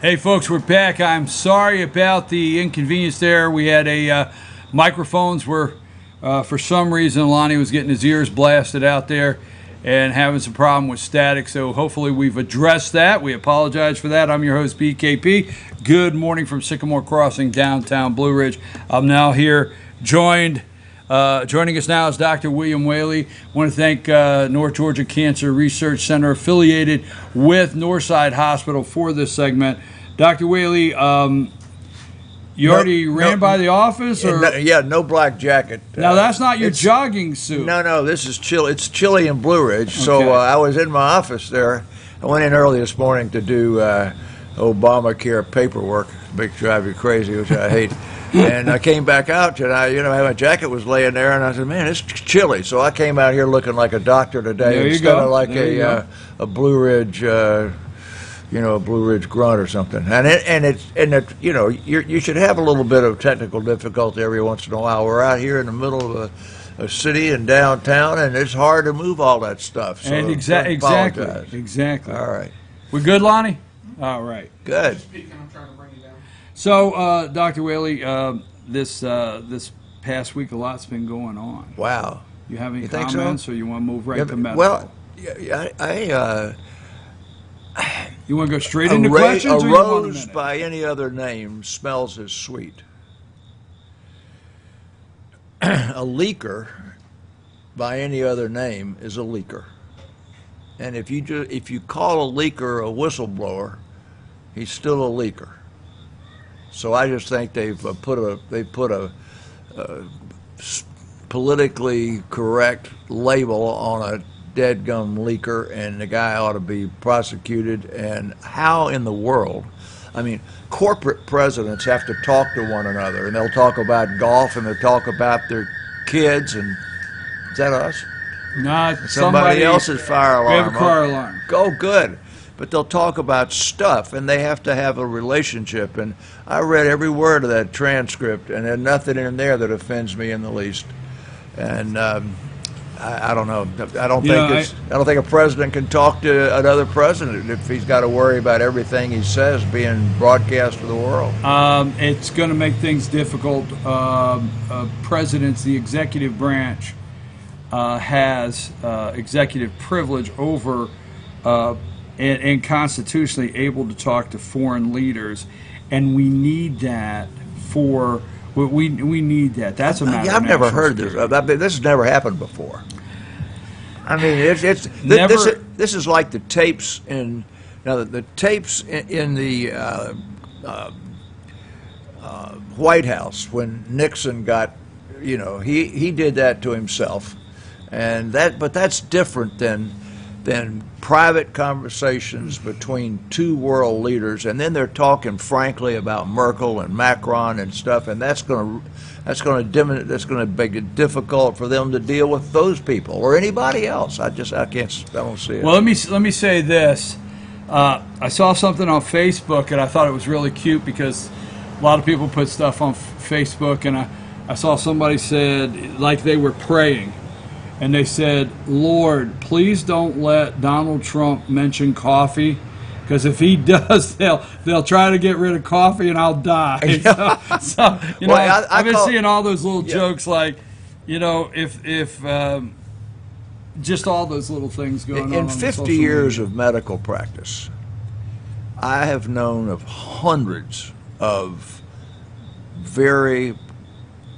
Hey folks, we're back. I'm sorry about the inconvenience there. We had a microphones were for some reason Lonnie was getting his ears blasted out there and having some problem with static. So hopefully we've addressed that. We apologize for that. I'm your host BKP. Good morning from Sycamore Crossing, downtown Blue Ridge. I'm now here joining us now is Dr. William Whaley. I want to thank North Georgia Cancer Research Center, affiliated with Northside Hospital, for this segment. Dr. Whaley, you already ran by the office? Or? No black jacket. Now, that's not your jogging suit. No, this is chilly. It's chilly in Blue Ridge. Okay. So I was in my office there. I went in early this morning to do Obamacare paperwork, big drive you crazy, which I hate. And I came back out, and my jacket was laying there, and I said, "Man, it's chilly." So I came out here looking like a doctor today instead of like a Blue Ridge, a Blue Ridge grunt or something. You should have a little bit of technical difficulty every once in a while. We're out here in the middle of a city and downtown, and it's hard to move all that stuff. So and exactly. All right. We good, Lonnie? All right. Good. So, Dr. Whaley, this past week, a lot's been going on. Wow. You have any You think comments, so? or you want to move right to medical? Well, you want to go straight into questions? A or you want a rose minute? by any other name smells as sweet. A leaker by any other name is a leaker. And if you call a leaker a whistleblower, he's still a leaker. So I just think they've put a politically correct label on a dead-gum leaker, and the guy ought to be prosecuted. And how in the world? I mean, corporate presidents have to talk to one another, and they'll talk about golf, and they'll talk about their kids, and is that us? No, Somebody else's fire alarm. We have a car alarm. Go good. But they'll talk about stuff, and they have to have a relationship. And I read every word of that transcript, and there's nothing in there that offends me in the least. And I don't know. I don't think a president can talk to another president if he's got to worry about everything he says being broadcast to the world. It's going to make things difficult. Presidents, the executive branch, has executive privilege over and constitutionally able to talk to foreign leaders, and we need that for we need that. That's a matter. I've never heard this. This has never happened before. I mean, this is like the tapes in the tapes in the White House when Nixon got, he did that to himself, but that's different than private conversations between two world leaders, and then they're talking frankly about Merkel and Macron and stuff, and that's going to make it difficult for them to deal with those people or anybody else. I don't see it. Well, let me say this. I saw something on Facebook, and I thought it was really cute because a lot of people put stuff on Facebook, and I saw somebody said, like they were praying, and they said, "Lord, please don't let Donald Trump mention coffee, because if he does, they'll try to get rid of coffee, and I'll die." I've been seeing all those little jokes, like, if just all those little things going on. In 50 years of medical practice, I have known of hundreds of very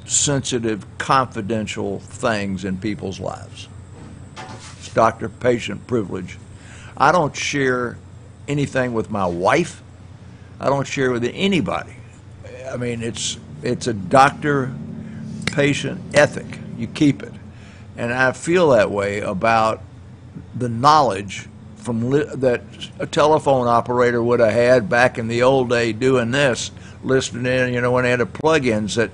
sensitive, confidential things in people's lives. It's doctor-patient privilege. I don't share anything with my wife. I don't share with anybody. I mean, it's a doctor-patient ethic. You keep it. And I feel that way about the knowledge that a telephone operator would have had back in the old day doing this, listening in, when they had the plug-ins, that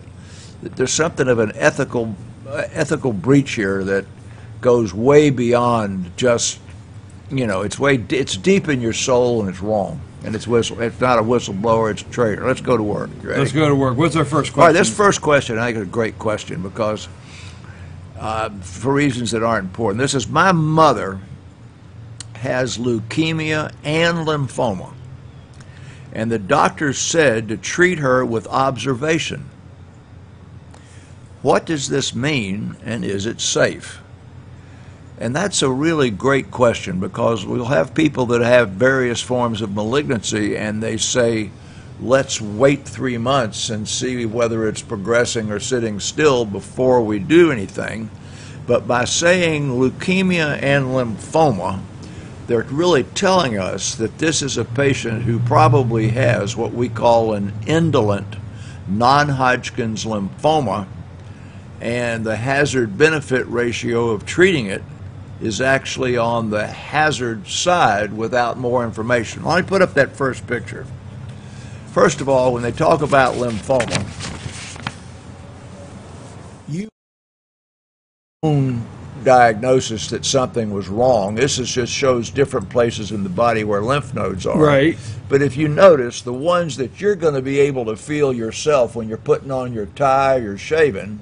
there's something of an ethical breach here that goes way beyond just, it's deep in your soul, and it's wrong. And it's not a whistleblower, it's a traitor. Let's go to work. Let's go to work. What's our first question? All right, this first question, I think, is a great question because for reasons that aren't important. This is, my mother has leukemia and lymphoma. And the doctor said to treat her with observation. What does this mean, and is it safe? And that's a really great question, because we'll have people that have various forms of malignancy and they say, let's wait 3 months and see whether it's progressing or sitting still before we do anything. But by saying leukemia and lymphoma, they're really telling us that this is a patient who probably has what we call an indolent non-Hodgkin's lymphoma, and the hazard-benefit ratio of treating it is actually on the hazard side without more information. Let me put up that first picture. First of all, when they talk about lymphoma, you own diagnosis that something was wrong. This just shows different places in the body where lymph nodes are. Right. But if you notice, the ones that you're going to be able to feel yourself when you're putting on your tie, you're shaving,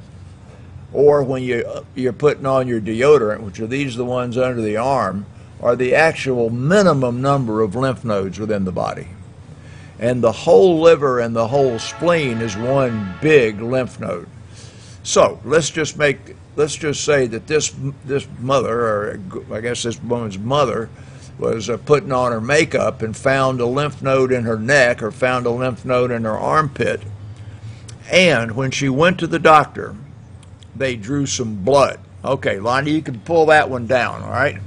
or when you're putting on your deodorant, which are the ones under the arm, are the actual minimum number of lymph nodes within the body. And the whole liver and the whole spleen is one big lymph node. So let's just say that this mother, or I guess this woman's mother, was putting on her makeup and found a lymph node in her neck or found a lymph node in her armpit. And when she went to the doctor, they drew some blood. Okay, Lonnie, you can pull that one down, all right?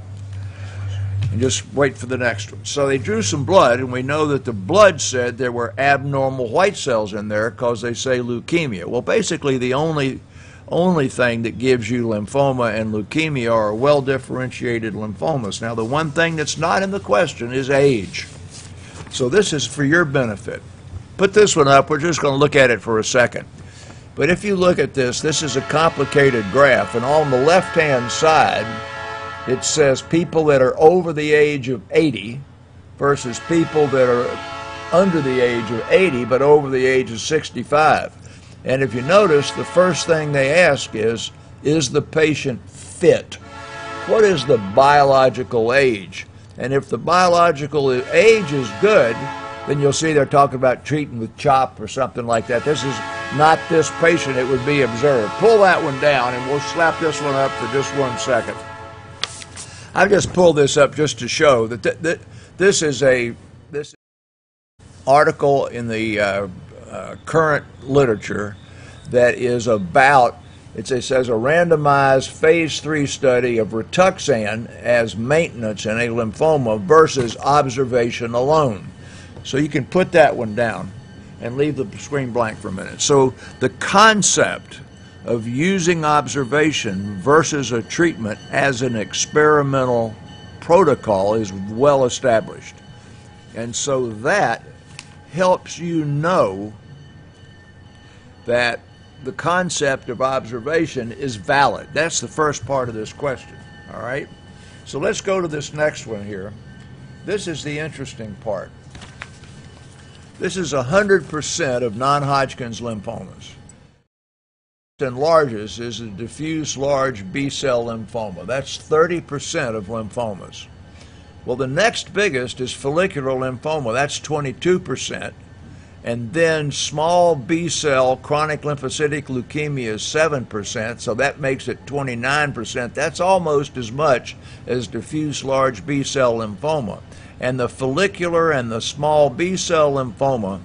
And just wait for the next one. So they drew some blood, and we know that the blood said there were abnormal white cells in there because they say leukemia. Well, basically the only thing that gives you lymphoma and leukemia are well-differentiated lymphomas. Now, the one thing that's not in the question is age. So this is for your benefit. Put this one up. We're just going to look at it for a second. But if you look at this, this is a complicated graph, and on the left-hand side, it says people that are over the age of 80 versus people that are under the age of 80 but over the age of 65. And if you notice, the first thing they ask is the patient fit? What is the biological age? And if the biological age is good, then you'll see they're talking about treating with CHOP or something like that. This is not this patient, it would be observed. Pull that one down and we'll slap this one up for just 1 second. I've just pulled this up just to show that this is this article in the current literature that is about, it says a randomized phase 3 study of Rituxan as maintenance in a lymphoma versus observation alone. So you can put that one down and leave the screen blank for a minute. So the concept of using observation versus a treatment as an experimental protocol is well established. And so that helps you know that the concept of observation is valid. That's the first part of this question, all right? So let's go to this next one here. This is the interesting part. This is 100% of non-Hodgkin's lymphomas. And largest is a diffuse large B-cell lymphoma. That's 30% of lymphomas. Well, the next biggest is follicular lymphoma. That's 22%. And then small B-cell chronic lymphocytic leukemia is 7%, so that makes it 29%. That's almost as much as diffuse large B-cell lymphoma. And the follicular and the small B-cell lymphoma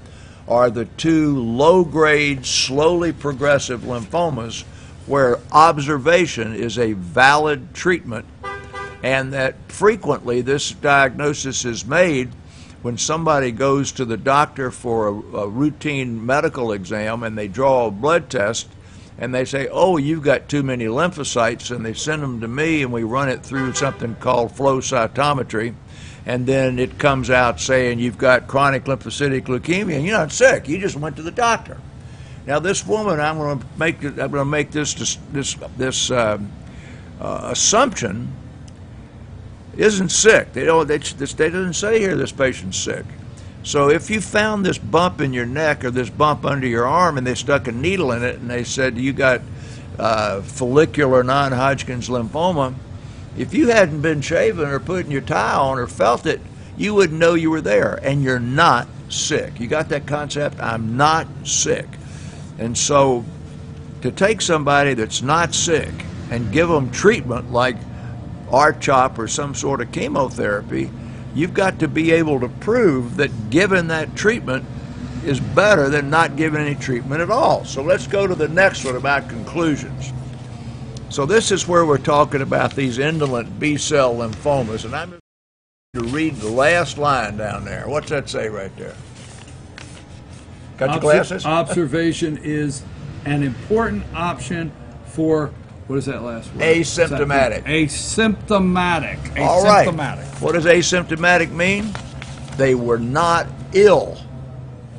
are the two low-grade, slowly progressive lymphomas where observation is a valid treatment, and that frequently this diagnosis is made when somebody goes to the doctor for a routine medical exam and they draw a blood test and they say, oh, you've got too many lymphocytes, and they send them to me and we run it through something called flow cytometry, and then it comes out saying you've got chronic lymphocytic leukemia and you're not sick, you just went to the doctor. Now this woman, I'm going to make this assumption, isn't sick. They didn't say here this patient's sick. So if you found this bump in your neck or this bump under your arm and they stuck a needle in it and they said you got follicular non-Hodgkin's lymphoma, if you hadn't been shaving or putting your tie on or felt it, you wouldn't know you were there, and you're not sick. You got that concept? I'm not sick. And so to take somebody that's not sick and give them treatment like R-CHOP or some sort of chemotherapy, you've got to be able to prove that giving that treatment is better than not giving any treatment at all. So let's go to the next one about conclusions. So this is where we're talking about these indolent B-cell lymphomas, and I'm going to read the last line down there. What's that say right there? Got your glasses? Observation is an important option for, what is that last word? Asymptomatic. Asymptomatic. All right. Asymptomatic. What does asymptomatic mean? They were not ill.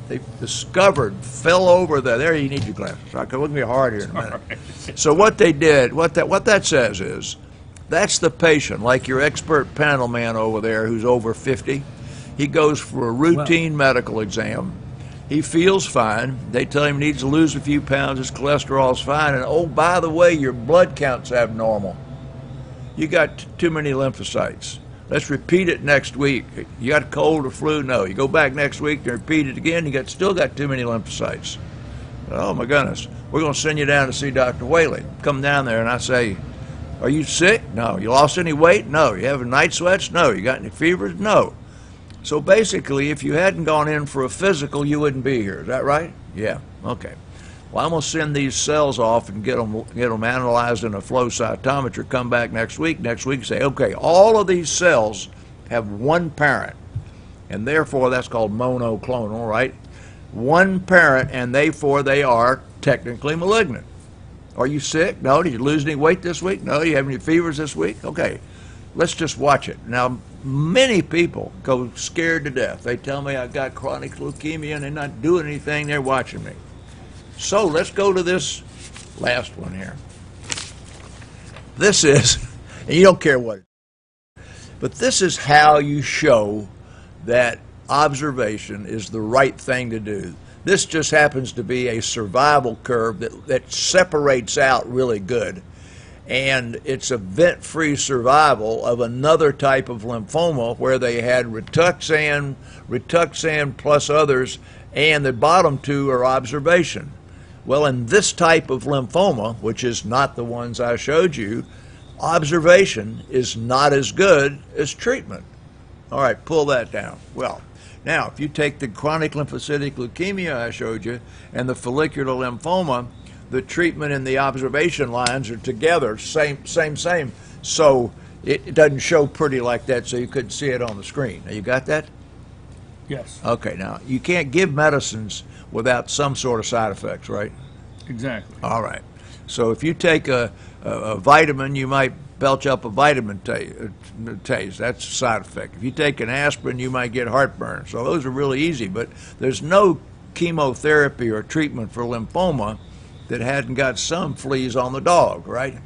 They discovered, fell over there you need your glasses. Okay, look at me hard here in a minute. Right. So what they did, what that says is, that's the patient, like your expert panel man over there who's over 50. He goes for a routine medical exam. He feels fine. They tell him he needs to lose a few pounds. His cholesterol's fine. And oh, by the way, your blood count's abnormal. You got too many lymphocytes. Let's repeat it next week. You got a cold or flu? No. You go back next week to repeat it again. You still got too many lymphocytes. Oh my goodness. We're going to send you down to see Dr. Whaley. Come down there and I say, are you sick? No. You lost any weight? No. You having night sweats? No. You got any fevers? No. So basically, if you hadn't gone in for a physical, you wouldn't be here. Is that right? Yeah. Okay. Well, I'm going to send these cells off and get them analyzed in a flow cytometer. Come back next week. Next week, say, okay, all of these cells have one parent, and therefore that's called monoclonal, right? One parent, and therefore they are technically malignant. Are you sick? No. Did you lose any weight this week? No. You have any fevers this week? Okay. Let's just watch it. Now, many people go scared to death. They tell me I've got chronic leukemia and they're not doing anything. They're watching me. So let's go to this last one here. This is, and you don't care what it is, but this is how you show that observation is the right thing to do. This just happens to be a survival curve that separates out really good. And it's a event-free survival of another type of lymphoma where they had Rituxan plus others, and the bottom two are observation. Well, in this type of lymphoma, which is not the ones I showed you, observation is not as good as treatment. All right, pull that down. Well, now, if you take the chronic lymphocytic leukemia I showed you and the follicular lymphoma, the treatment and the observation lines are together, same. So it doesn't show pretty like that, so you couldn't see it on the screen. Now, you got that? Yes. Okay, now, you can't give medicines without some sort of side effects, right? Exactly. All right. So if you take a vitamin, you might belch up a vitamin taste. That's a side effect. If you take an aspirin, you might get heartburn. So those are really easy, but there's no chemotherapy or treatment for lymphoma that hadn't got some fleas on the dog, right?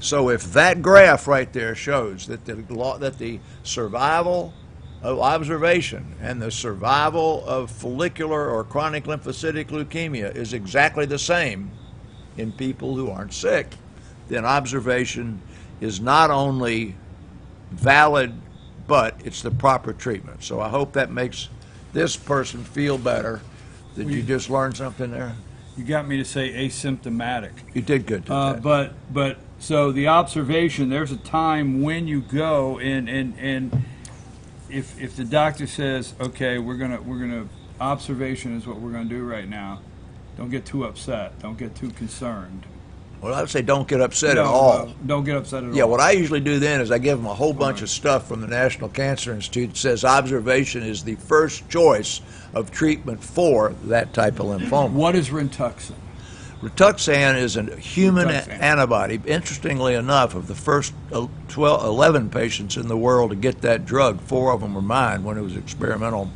So if that graph right there shows that the survival of observation and the survival of follicular or chronic lymphocytic leukemia is exactly the same in people who aren't sick, then observation is not only valid, but it's the proper treatment. So I hope that makes this person feel better. Did you just learn something there? You got me to say asymptomatic. You did good. But so the observation, there's a time when you go and if the doctor says, okay, we're gonna observation is what we're gonna do right now, don't get too upset. Don't get too concerned. Well, I would say don't get upset at all. Don't get upset at all. Yeah, what I usually do then is I give them a whole bunch of stuff from the National Cancer Institute that says observation is the first choice of treatment for that type of lymphoma. What is Rituxan? Rituxan is a human antibody. Interestingly enough, of the first 11 patients in the world to get that drug, 4 of them were mine when it was experimental.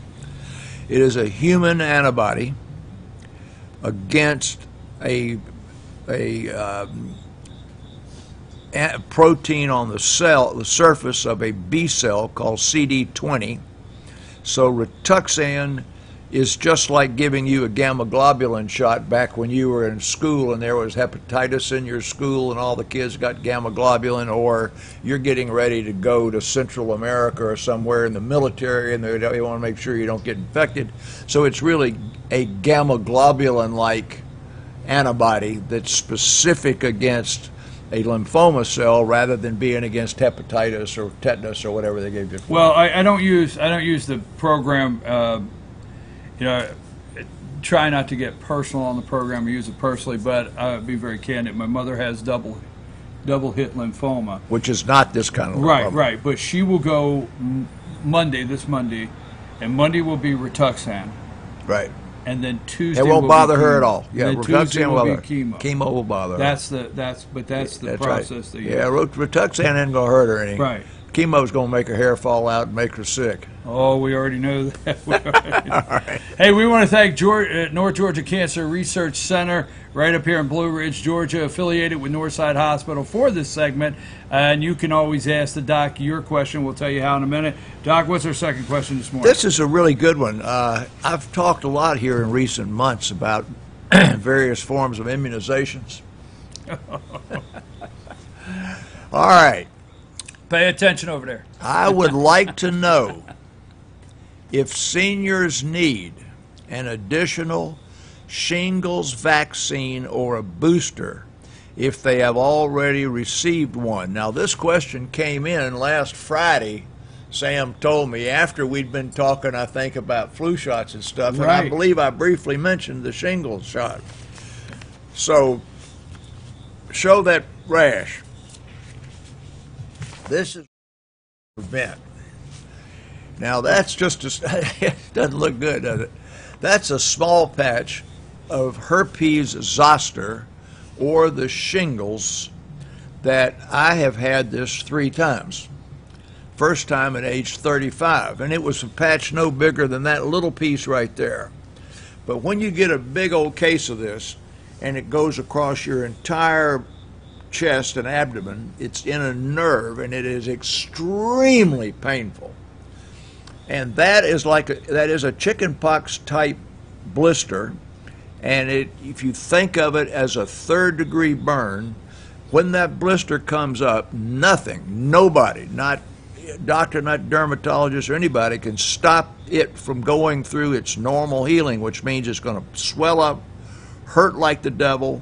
It is a human antibody against a protein on the surface of a B cell called CD20. So Rituxan is just like giving you a gamma globulin shot back when you were in school and there was hepatitis in your school and all the kids got gamma globulin, or you're getting ready to go to Central America or somewhere in the military and they want to make sure you don't get infected. So it's really a gamma globulin-like antibody that's specific against a lymphoma cell rather than being against hepatitis or tetanus or whatever they gave you. Well, I don't use the program. Try not to get personal on the program or use it personally, but I'll be very candid. My mother has double hit lymphoma, which is not this kind of lymphoma. Right. But she will go this Monday, and Monday will be Rituxan. Right. And then Tuesday it won't bother her at all. Yeah, Rituxan will be chemo. Chemo will bother her. That's the process right. that you. Yeah, Rituxan ain't gonna hurt her any. Right. Chemo's gonna make her hair fall out and make her sick. Oh, we already know that. All right. Hey, we want to thank North Georgia Cancer Research Center right up here in Blue Ridge, Georgia, affiliated with Northside Hospital for this segment. And you can always ask the doc your question. We'll tell you how in a minute. Doc, what's our second question this morning? This is a really good one. I've talked a lot here in recent months about various forms of immunizations. All right. Pay attention over there. I would like to know if seniors need an additional shingles vaccine or a booster if they have already received one. Now, this question came in last Friday, Sam told me, after we'd been talking, I think, about flu shots and stuff, and I believe I briefly mentioned the shingles shot. So, show that rash. This is prevent. Now that's just it doesn't look good, does it? That's a small patch of herpes zoster, or the shingles, that I have had this 3 times. First time at age 35, and it was a patch no bigger than that little piece right there. But when you get a big old case of this, and it goes across your entire chest and abdomen, it's in a nerve, and it is extremely painful. And that is a chickenpox type blister, and if you think of it as a 3rd-degree burn, when that blister comes up, nobody, not doctor, not dermatologist or anybody, can stop it from going through its normal healing, which means it's going to swell up, hurt like the devil,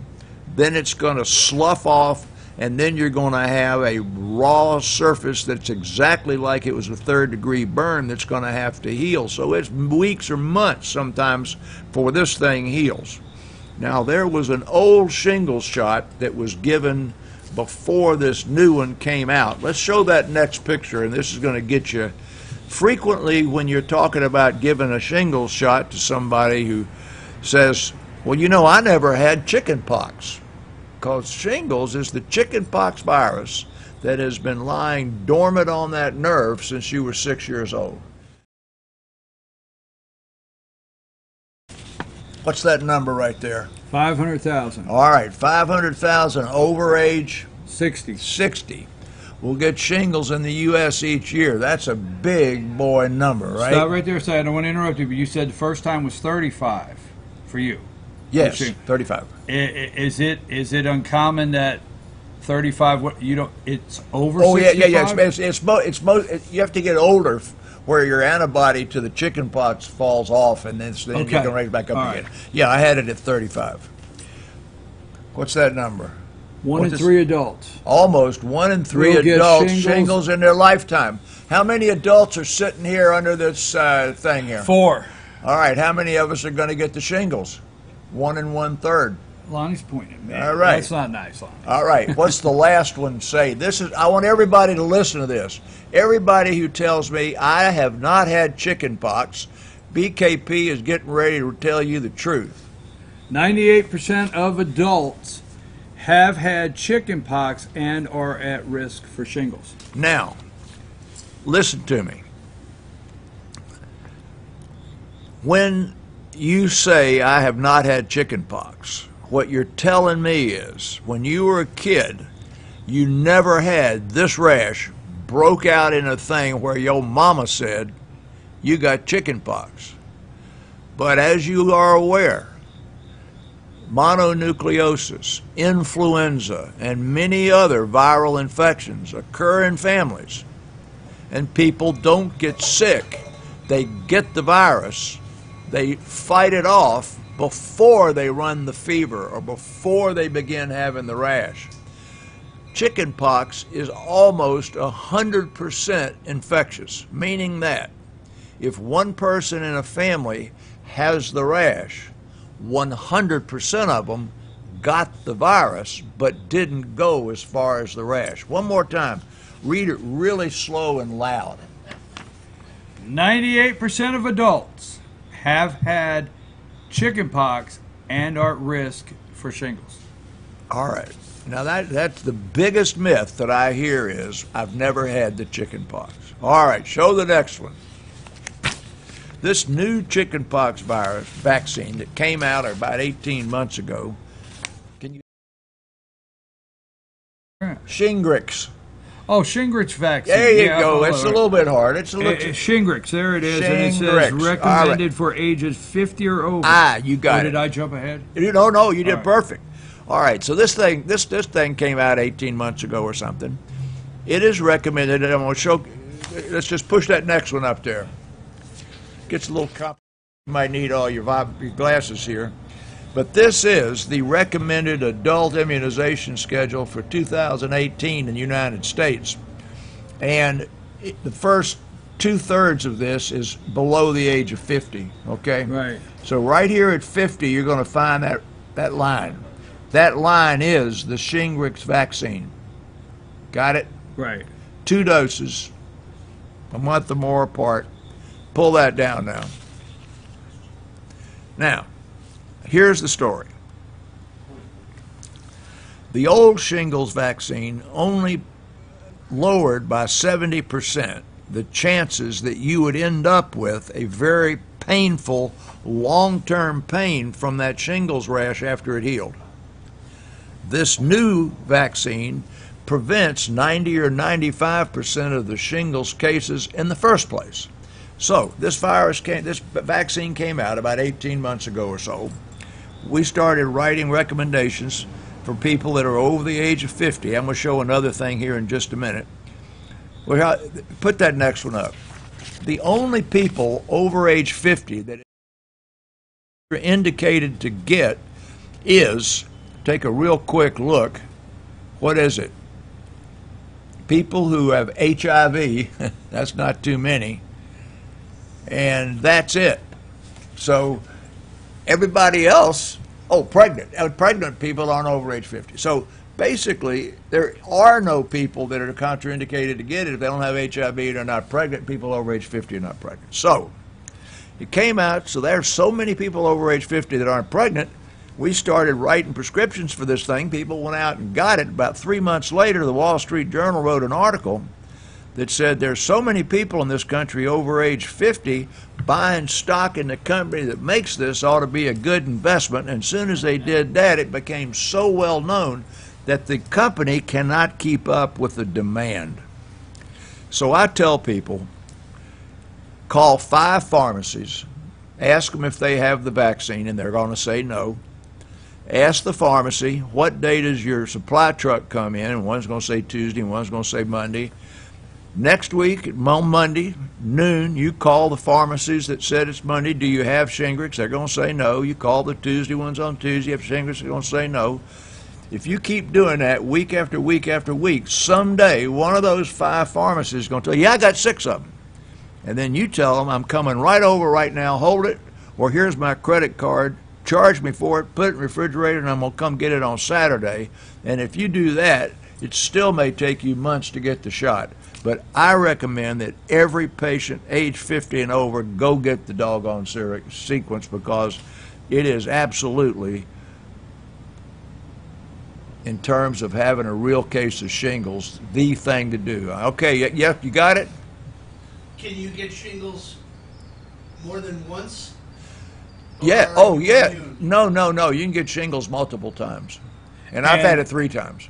then it's going to slough off, and then you're going to have a raw surface that's exactly like it was a 3rd-degree burn that's going to have to heal. So it's weeks or months sometimes before this thing heals. Now, there was an old shingles shot that was given before this new one came out. Let's show that next picture, and this is going to get you. Frequently, when you're talking about giving a shingles shot to somebody who says, well, you know, I never had chickenpox. Because shingles is the chickenpox virus that has been lying dormant on that nerve since you were 6 years old. What's that number right there? 500,000. All right, 500,000 over age 60 will get shingles in the U.S. each year. That's a big boy number, right? Stop right there, I don't want to interrupt you, but you said the first time was 35 for you. Yes, 35. Is it uncommon that 35? What you don't? It's over. Oh 65? yeah. You have to get older where your antibody to the chickenpox falls off, and then you can raise back up again. Right. Yeah, I had it at 35. What's that number? 1 in 3 adults. Almost 1 in 3 adults shingles in their lifetime. How many adults are sitting here under this thing here? 4. All right. How many of us are going to get the shingles? 1 1/3. Lonnie's pointing at me. All right. That's not nice, Lonnie. All right. What's the last one say? I want everybody to listen to this. Everybody who tells me I have not had chickenpox, BKP is getting ready to tell you the truth. 98% of adults have had chickenpox and are at risk for shingles. Now, listen to me. When you say I have not had chickenpox, what you're telling me is when you were a kid, you never had this rash broke out in a thing where your mama said you got chickenpox. But as you are aware, mononucleosis, influenza, and many other viral infections occur in families, and people don't get sick. They get the virus, they fight it off before they run the fever or before they begin having the rash. Chickenpox is almost 100% infectious, meaning that if one person in a family has the rash, 100% of them got the virus but didn't go as far as the rash. One more time. Read it really slow and loud. 98% of adults have had chickenpox and are at risk for shingles. All right. Now that's the biggest myth that I hear is I've never had the chickenpox. All right, show the next one. This new chickenpox virus vaccine that came out about 18 months ago. Can you? Shingrix. Oh, Shingrix vaccine. There you go. It's a little bit hard. Shingrix. There it is. And it says recommended for ages 50 or over. Ah, you got it. Did I jump ahead? No, you did perfect. All right. So this thing came out 18 months ago or something. It is recommended. I'm going to show. Let's just push that next one up there. Gets a little complicated. You might need all your glasses here. But this is the recommended adult immunization schedule for 2018 in the United States. And the first 2/3 of this is below the age of 50, okay? Right. So right here at 50, you're going to find that line. That line is the Shingrix vaccine. Got it? Right. 2 doses, a month or more apart. Pull that down now. Now, here's the story. The old shingles vaccine only lowered by 70% the chances that you would end up with a very painful, long-term pain from that shingles rash after it healed. This new vaccine prevents 90 or 95% of the shingles cases in the first place. So this vaccine came out about 18 months ago or so. We started writing recommendations for people that are over the age of 50. I'm going to show another thing here in just a minute. Put that next one up. The only people over age 50 that are indicated to get is, take a real quick look, what is it? People who have HIV, that's not too many, and that's it. So everybody else, pregnant. Pregnant people aren't over age 50. So basically, there are no people that are contraindicated to get it if they don't have HIV and are not pregnant. People over age 50 are not pregnant. So it came out, so there's so many people over age 50 that aren't pregnant. We started writing prescriptions for this thing. People went out and got it. About 3 months later, the Wall Street Journal wrote an article that said there's so many people in this country over age 50 buying stock in the company that makes this ought to be a good investment. And as soon as they did that, it became so well known that the company cannot keep up with the demand. So I tell people, call 5 pharmacies, ask them if they have the vaccine, and they're going to say no. Ask the pharmacy, what day does your supply truck come in? And one's going to say Tuesday, and one's going to say Monday. Next week, on Monday, noon, you call the pharmacies that said it's Monday. Do you have Shingrix? They're going to say no. You call the Tuesday ones on Tuesday. If Shingrix, they're going to say no. If you keep doing that week after week after week, someday one of those 5 pharmacies is going to tell you, yeah, I got 6 of them. And then you tell them, I'm coming right over right now, hold it, or here's my credit card, charge me for it, put it in the refrigerator, and I'm going to come get it on Saturday. And if you do that, it still may take you months to get the shot. But I recommend that every patient age 50 and over go get the doggone sequence, because it is absolutely, in terms of having a real case of shingles, the thing to do. Okay, yeah, you got it? Can you get shingles more than once? Yeah, yeah. No. You can get shingles multiple times. And I've had it 3 times.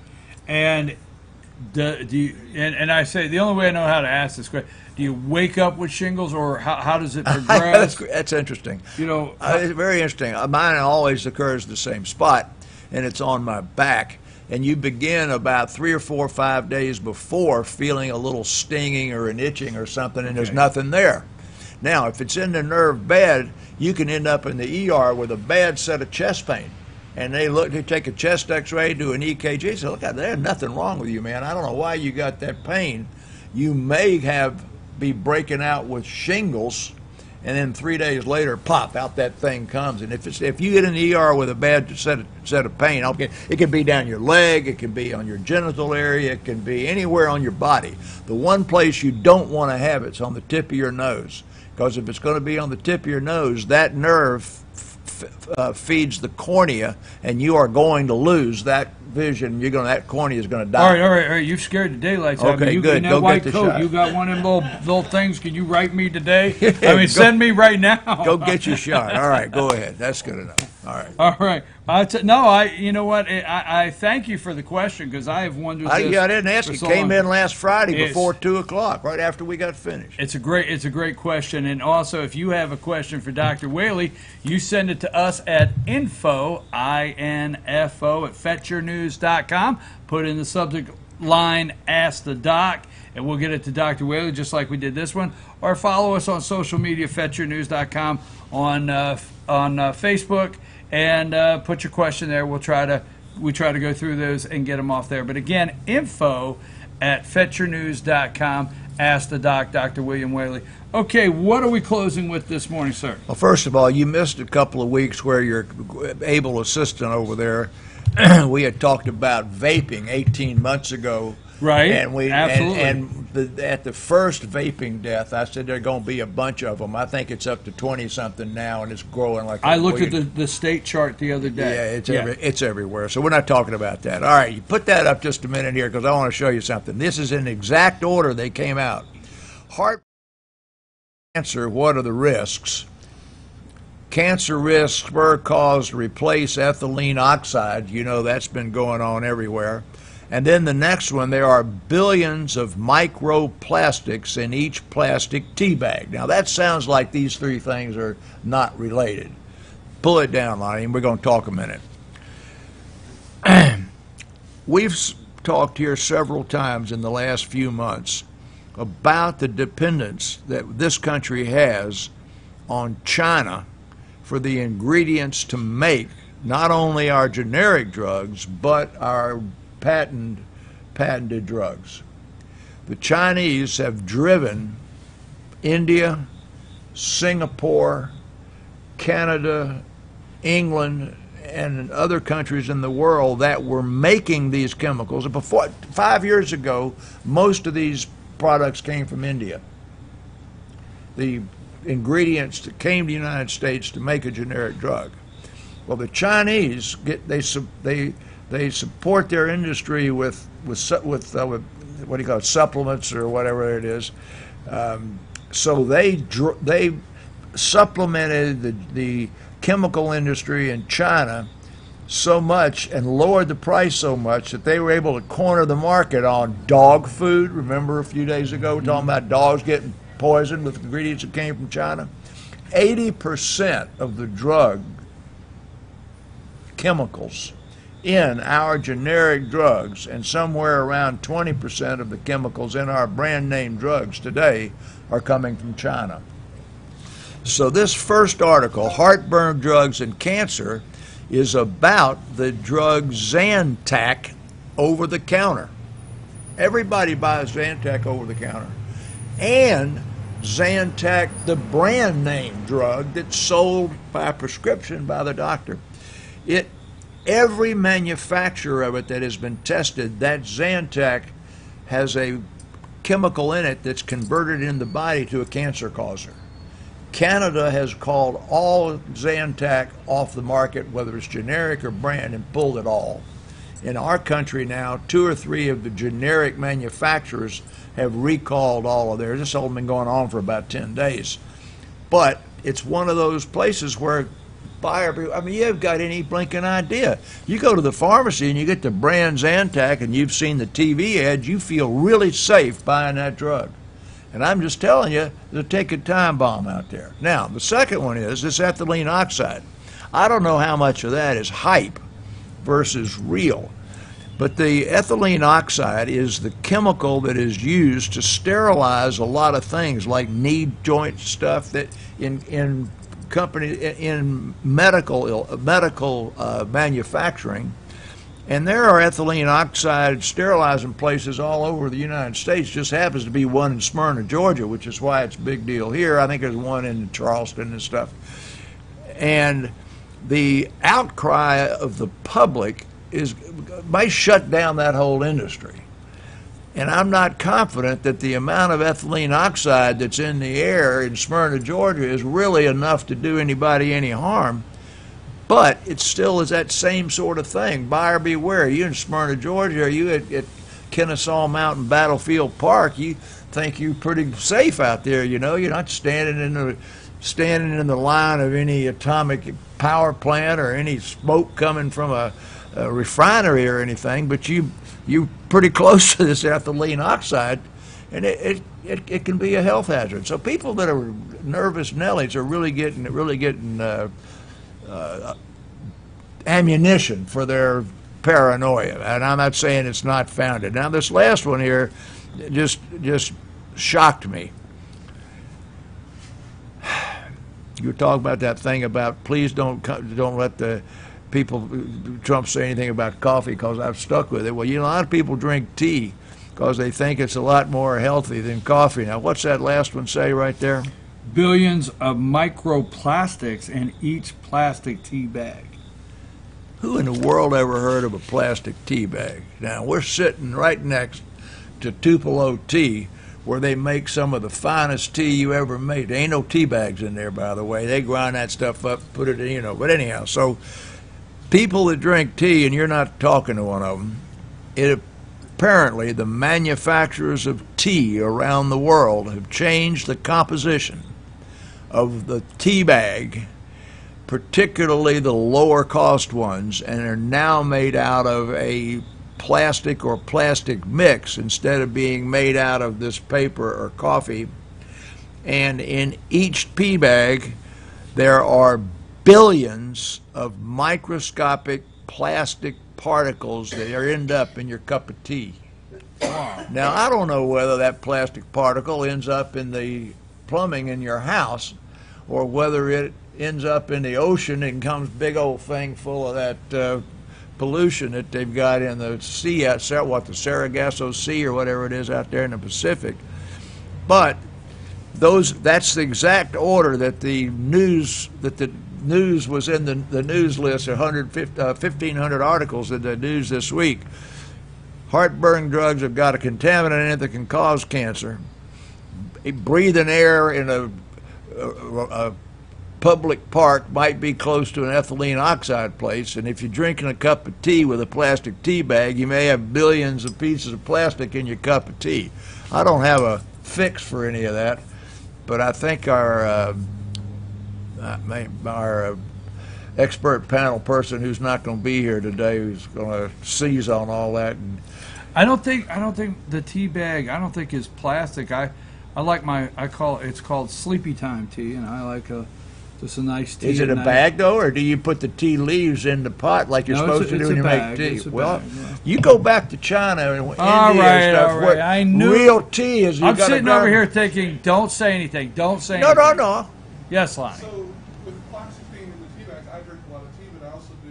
And I say the only way I know how to ask this question, Do you wake up with shingles, or how does it progress? That's interesting. You know, It's very interesting. Mine always occurs the same spot, and it's on my back. And you begin about 3 or 4 or 5 days before feeling a little stinging or an itching or something, and there's nothing there. Now, if it's in the nerve bed, you can end up in the ER with a bad set of chest pain. And they take a chest X-ray, do an EKG, say, look, there's nothing wrong with you, man. I don't know why you got that pain. You may be breaking out with shingles, and then 3 days later, pop, out that thing comes. And if you get in the ER with a bad set of pain, it can be down your leg, it can be on your genital area, it can be anywhere on your body. The one place you don't want to have it's on the tip of your nose, because if it's going to be on the tip of your nose, that nerve feeds the cornea, and you are going to lose that vision. That cornea is going to die. All right. You've scared the daylights out of me. Okay, You good. in that Go white get the coat. shot. You got one of them little things. Can you write me today? I mean, send me right now. Go get your shot. All right, go ahead. That's good enough. All right. All right. You know what? I thank you for the question, because I have wondered this. I didn't ask. It came in last Friday before 2 o'clock, right after we got finished. It's a great question. And also, if you have a question for Dr. Whaley, you send it to us at info, I-N-F-O, at fetchyournews.com. Put in the subject line, Ask the Doc, and we'll get it to Dr. Whaley, just like we did this one. Or follow us on social media, fetchyournews.com, on Facebook, and put your question there. We try to go through those and get them off there. But again, info at fetchyournews.com. Ask the Doc, Dr. William Whaley. Okay, what are we closing with this morning, sir? Well, first of all, you missed a couple of weeks where your able assistant over there, we had talked about vaping 18 months ago. Right, and absolutely. At the first vaping death, I said there are going to be a bunch of them. I think it's up to 20-something now, and it's growing like I looked at the state chart the other day. Yeah, it's everywhere. So we're not talking about that. All right, you put that up just a minute here, because I want to show you something. This is in exact order they came out. Heart cancer, what are the risks? Cancer risks were caused to replace ethylene oxide. You know, that's been going on everywhere. And then the next one, there are billions of microplastics in each plastic tea bag. Now, that sounds like these three things are not related. Pull it down, Lonnie, and we're going to talk a minute. We've talked here several times in the last few months about the dependence that this country has on China for the ingredients to make not only our generic drugs, but our patented drugs. The Chinese have driven India, Singapore, Canada, England, and other countries in the world that were making these chemicals. Before 5 years ago, most of these products came from India. The ingredients that came to the United States to make a generic drug. Well, the Chinese they support their industry with what do you call it, supplements or whatever it is. So they supplemented the chemical industry in China so much and lowered the price so much that they were able to corner the market on dog food. Remember a few days ago talking about dogs getting poisoned with ingredients that came from China? 80% of the drug chemicals in our generic drugs, and somewhere around 20% of the chemicals in our brand name drugs today are coming from China. So this first article, Heartburn Drugs and Cancer, is about the drug Zantac over the counter. Everybody buys Zantac over the counter. And Zantac, the brand name drug that's sold by prescription by the doctor. Every manufacturer of it that has been tested, that Zantac has a chemical in it that's converted in the body to a cancer causer. Canada has called all Zantac off the market, whether it's generic or brand, and pulled it all. In our country now, 2 or 3 of the generic manufacturers have recalled all of theirs. This has all been going on for about 10 days. But it's one of those places where you've got any blinking idea. You go to the pharmacy and you get the brand Zantac and you've seen the TV ads, you feel really safe buying that drug. And I'm just telling you, they're taking time bomb out there. Now, the second one is this ethylene oxide. I don't know how much of that is hype versus real. But the ethylene oxide is the chemical that is used to sterilize a lot of things like knee joint stuff that in medical manufacturing. And there are ethylene oxide sterilizing places all over the United States. Just happens to be one in Smyrna, Georgia, which is why it's a big deal here. I think there's one in Charleston and stuff. And the outcry of the public may shut down that whole industry. And I'm not confident that the amount of ethylene oxide that's in the air in Smyrna, Georgia is really enough to do anybody any harm. But it still is that same sort of thing. Buyer beware. You in Smyrna, Georgia, or you at Kennesaw Mountain Battlefield Park, you think you're pretty safe out there, you know. You're not standing in the line of any atomic power plant or any smoke coming from a refinery or anything, but you're pretty close to this ethylene oxide, and it can be a health hazard. So people that are nervous Nellies are really getting ammunition for their paranoia, and I'm not saying it's not founded. Now this last one here just shocked me. You were talking about that thing about please don't let the people, Trump, say anything about coffee because I've stuck with it. Well, you know, a lot of people drink tea because they think it's a lot more healthy than coffee. Now, what's that last one say right there? Billions of microplastics in each plastic tea bag. Who in the world ever heard of a plastic tea bag? Now, we're sitting right next to Tupelo Tea, where they make some of the finest tea you ever made. There ain't no tea bags in there, by the way. They grind that stuff up, put it in, you know. But anyhow, so people that drink tea, and you're not talking to one of them, apparently the manufacturers of tea around the world have changed the composition of the tea bag, particularly the lower cost ones, and are now made out of a plastic or plastic mix instead of being made out of this paper or coffee. And in each tea bag there are billions of microscopic plastic particles that end up in your cup of tea. Now, I don't know whether that plastic particle ends up in the plumbing in your house or whether it ends up in the ocean and comes big old thing full of that pollution that they've got in the sea out there, the Sargasso Sea or whatever it is out there in the Pacific. But that's the exact order that the news was in the news list, 1,500 articles in the news this week. Heartburn drugs have got a contaminant in it that can cause cancer. Breathing air in a public park might be close to an ethylene oxide place, and if you're drinking a cup of tea with a plastic tea bag, you may have billions of pieces of plastic in your cup of tea. I don't have a fix for any of that, but I think our expert panel person who's not going to be here today, who's going to seize on all that. And I don't think the tea bag, I don't think is plastic. I like it's called sleepy time tea, and I like just a nice tea. Is it a bag though, or do you put the tea leaves in the pot like you're supposed to do when you make tea? Well, you go back to China and India and stuff. All right. I knew real tea is. I'm sitting over here thinking, don't say anything. Don't say anything. No. Yes, Lonnie. So with plastic being in the tea bags, I drink a lot of tea, but I also do.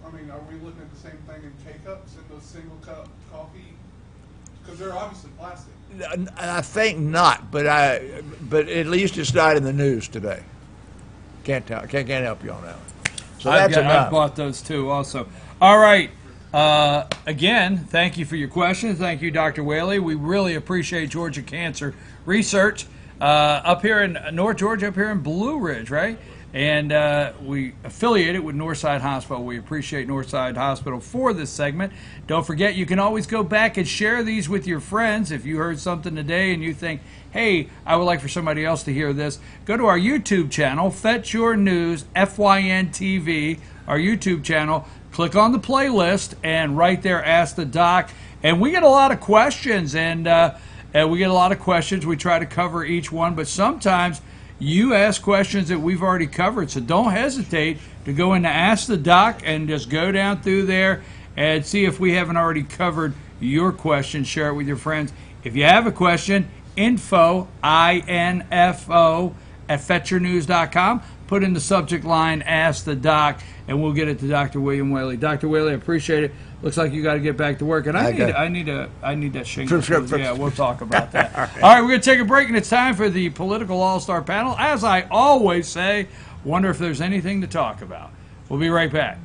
I mean, are we looking at the same thing in K-cups and those single cup coffee? Because they're obviously plastic. I think not, but at least it's not in the news today. Can't help you on that one. So that's enough. I bought those too also. All right. Again, thank you for your question. Thank you, Dr. Whaley. We really appreciate Georgia Cancer Research up here in North Georgia, up here in Blue Ridge, right? And we affiliated with Northside Hospital. We appreciate Northside Hospital for this segment. Don't forget, you can always go back and share these with your friends. If you heard something today and you think, hey, I would like for somebody else to hear this, go to our YouTube channel, Fetch Your News, FYN TV, our YouTube channel. Click on the playlist, and right there, Ask the Doc. And we get a lot of questions, and and we get a lot of questions. We try to cover each one, but sometimes you ask questions that we've already covered, so don't hesitate to go into Ask the Doc and just go down through there and see if we haven't already covered your question. Share it with your friends. If you have a question, info, I-N-F-O, at fetchernews.com. Put in the subject line, Ask the Doc, and we'll get it to Dr. William Whaley. Dr. Whaley, I appreciate it. Looks like you got to get back to work, and I need that shingle. Yeah, we'll talk about that. All right, we're going to take a break, and it's time for the political all-star panel. As I always say, wonder if there's anything to talk about. We'll be right back.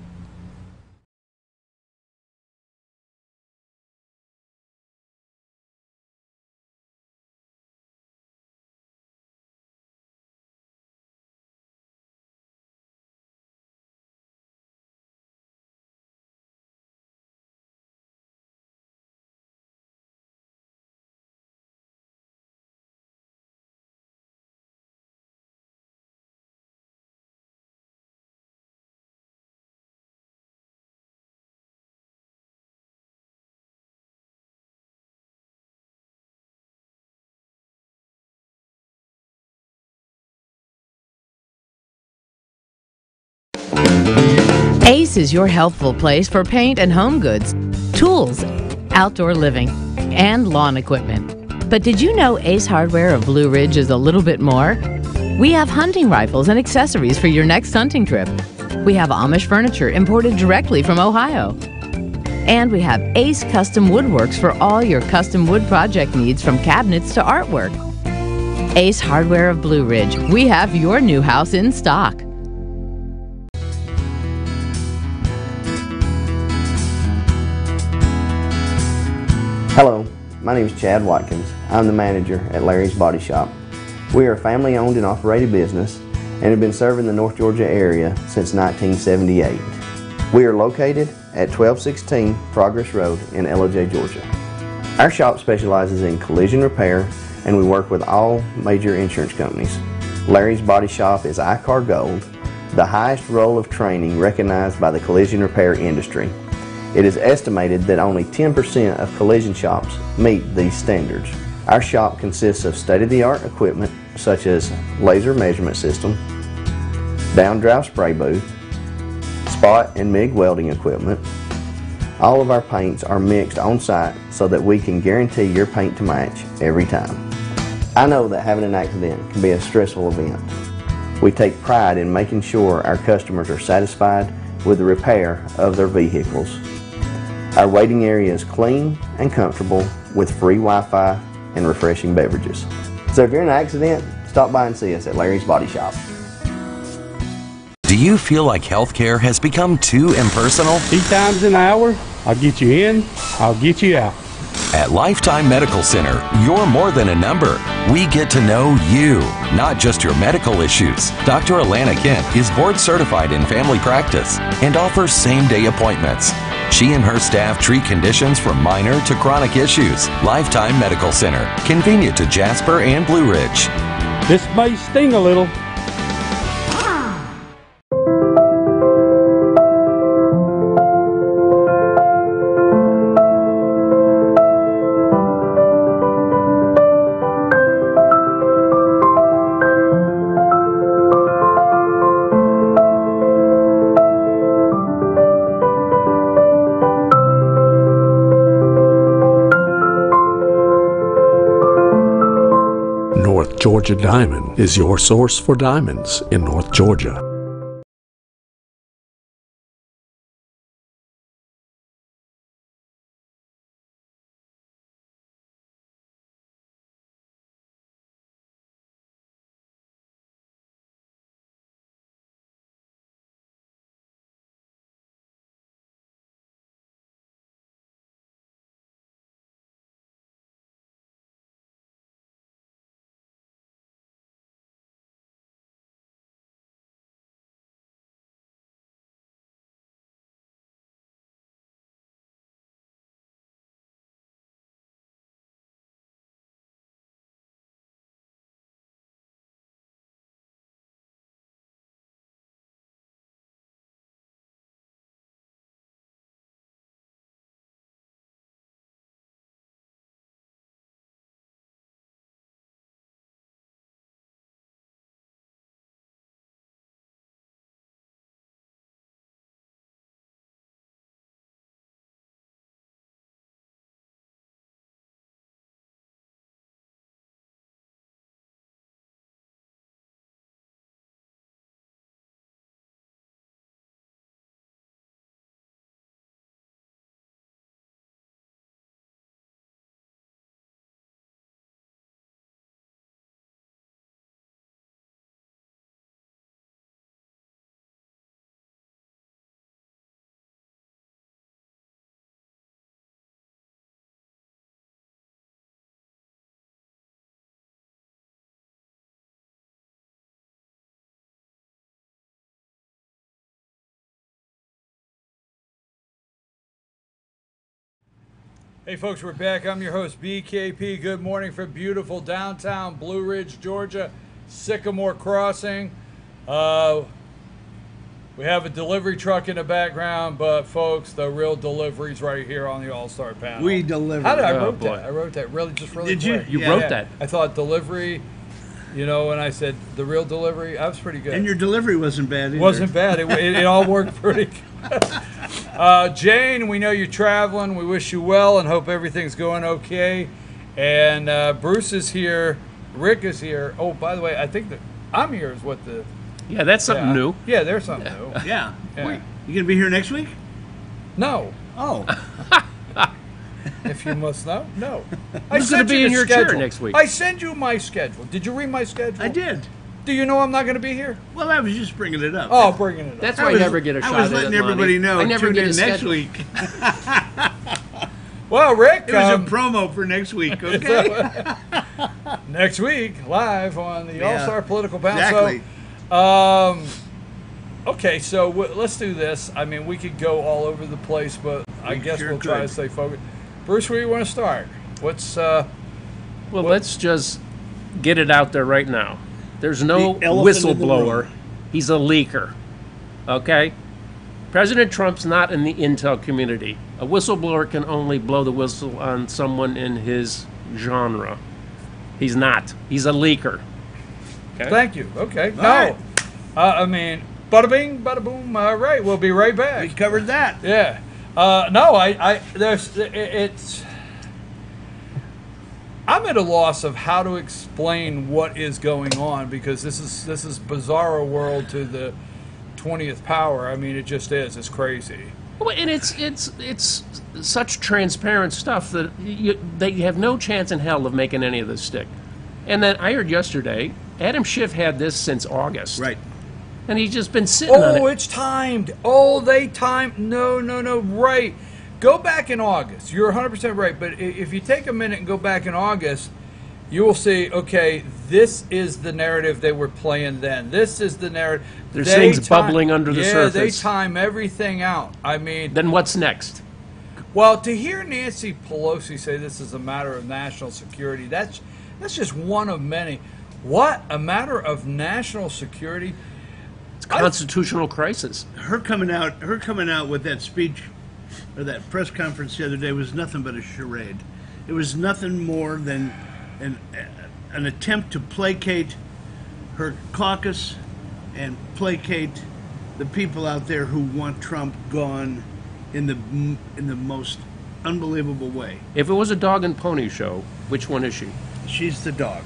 Ace is your healthful place for paint and home goods, tools, outdoor living, and lawn equipment. But did you know Ace Hardware of Blue Ridge is a little bit more? We have hunting rifles and accessories for your next hunting trip. We have Amish furniture imported directly from Ohio. And we have Ace Custom Woodworks for all your custom wood project needs, from cabinets to artwork. Ace Hardware of Blue Ridge. We have your new house in stock. Hello, my name is Chad Watkins. I'm the manager at Larry's Body Shop. We are a family-owned and operated business and have been serving the North Georgia area since 1978. We are located at 1216 Progress Road in LOJ, Georgia. Our shop specializes in collision repair, and we work with all major insurance companies. Larry's Body Shop is ICAR Gold, the highest role of training recognized by the collision repair industry. It is estimated that only 10% of collision shops meet these standards. Our shop consists of state-of-the-art equipment such as laser measurement system, down-drive spray booth, spot and MIG welding equipment. All of our paints are mixed on site so that we can guarantee your paint to match every time. I know that having an accident can be a stressful event. We take pride in making sure our customers are satisfied with the repair of their vehicles. Our waiting area is clean and comfortable with free Wi-Fi and refreshing beverages. So if you're in an accident, stop by and see us at Larry's Body Shop. Do you feel like healthcare has become too impersonal? 3 times an hour, I'll get you in, I'll get you out. At Lifetime Medical Center, you're more than a number. We get to know you, not just your medical issues. Dr. Alana Kent is board certified in family practice and offers same-day appointments. She and her staff treat conditions from minor to chronic issues. Lifetime Medical Center, convenient to Jasper and Blue Ridge. This may sting a little. North Georgia Diamond is your source for diamonds in North Georgia. Hey folks, we're back. I'm your host, BKP. Good morning from beautiful downtown Blue Ridge, Georgia, Sycamore Crossing. We have a delivery truck in the background, but folks, the real delivery's right here on the All-Star panel. We deliver. How did I wrote that? I wrote that really Did you? quick. You wrote that. I thought delivery, and I said the real delivery. I was pretty good. And your delivery wasn't bad either. Wasn't bad. It all worked pretty good. Jane, we know you're traveling. We wish you well and hope everything's going okay. And Bruce is here. Rick is here. Oh, by the way, I think that I'm here is what the... Yeah, that's something new. Yeah, there's something new. Yeah. Yeah. Wait, you going to be here next week? No. Oh. If you must know, no. Who's going to be in your chair next week? I send you my schedule. Did you read my schedule? I did. Do you know I'm not going to be here? Well, I was just bringing it up. Oh, bringing it up. That's why I never get a shot at it, I was letting everybody know. I never Tune get in a next schedule. week. Well, Rick. It was a promo for next week, okay? Next week, live on the Yeah, All-Star Political Panel. exactly. So, okay, so let's do this. I mean, we could go all over the place, but I guess sure we'll try to could. stay focused. Bruce, where do you want to start? What's Well, let's just get it out there right now. There's no The elephant in the whistleblower. room. He's a leaker. Okay? President Trump's not in the intel community. A whistleblower can only blow the whistle on someone in his genre. He's not. He's a leaker. Okay? Thank you. Okay. All No. right. I mean, bada bing, bada boom. Right. We'll be right back. We covered that. Yeah. No, it's. I'm at a loss of how to explain what is going on because this is bizarro world to the 20th power. I mean, it just is. It's crazy. Well, and it's such transparent stuff that you have no chance in hell of making any of this stick. And then I heard yesterday, Adam Schiff had this since August. Right. And he's just been sitting on it. Oh, it's timed. Oh, they timed. No. Right. Go back in August. You're 100% right. But if you take a minute and go back in August, you will see, okay, this is the narrative they were playing then. This is the narrative. There's things bubbling under the surface. Yeah, they time everything out. I mean... Then what's next? Well, to hear Nancy Pelosi say this is a matter of national security, that's just one of many. What? A matter of national security? It's a constitutional crisis. Her coming out with that speech or that press conference the other day was nothing but a charade. It was nothing more than an attempt to placate her caucus and placate the people out there who want Trump gone in the most unbelievable way. If it was a dog and pony show, which one is she? She's the dog.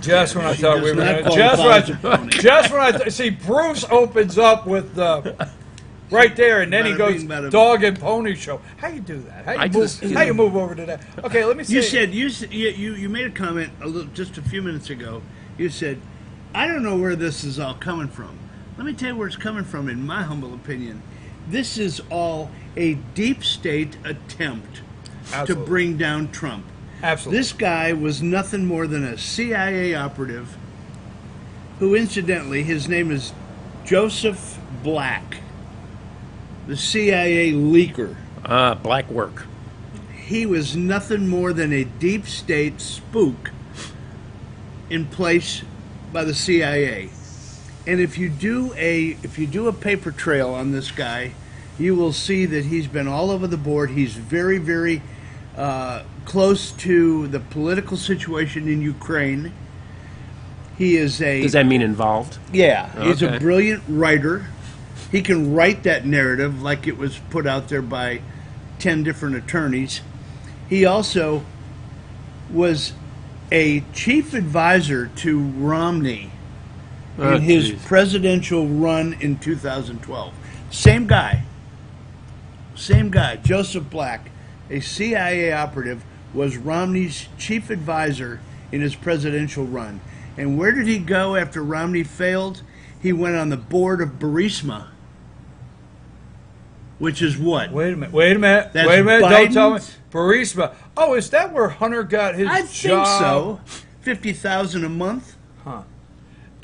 Just when I thought we does were not going qualify as a pony. just when I see Bruce opens up with right there, and then he Bada goes bing, bada dog and pony show. How you do that? How you move over to that? Okay, let me see. You made a comment just a few minutes ago. You said, "I don't know where this is all coming from." Let me tell you where it's coming from. In my humble opinion, this is all a deep state attempt to bring down Trump. Absolutely. This guy was nothing more than a CIA operative who, incidentally, his name is Joseph Black, the CIA leaker. Black work. He was nothing more than a deep state spook in place by the CIA. And if you do a paper trail on this guy, you will see that he's been all over the board. He's very, very close to the political situation in Ukraine. He is a... Does that mean involved? Yeah, he's a Okay. brilliant writer. He can write that narrative like it was put out there by 10 different attorneys. He also was a chief advisor to Romney in his geez. presidential run in 2012. Same guy, Joseph Black, a CIA operative, was Romney's chief advisor in his presidential run. And where did he go after Romney failed? He went on the board of Burisma, which is what? Wait a minute. That's Don't tell me. Biden's? Burisma. Oh, is that where Hunter got his I job? think so. $50,000 a month. Huh.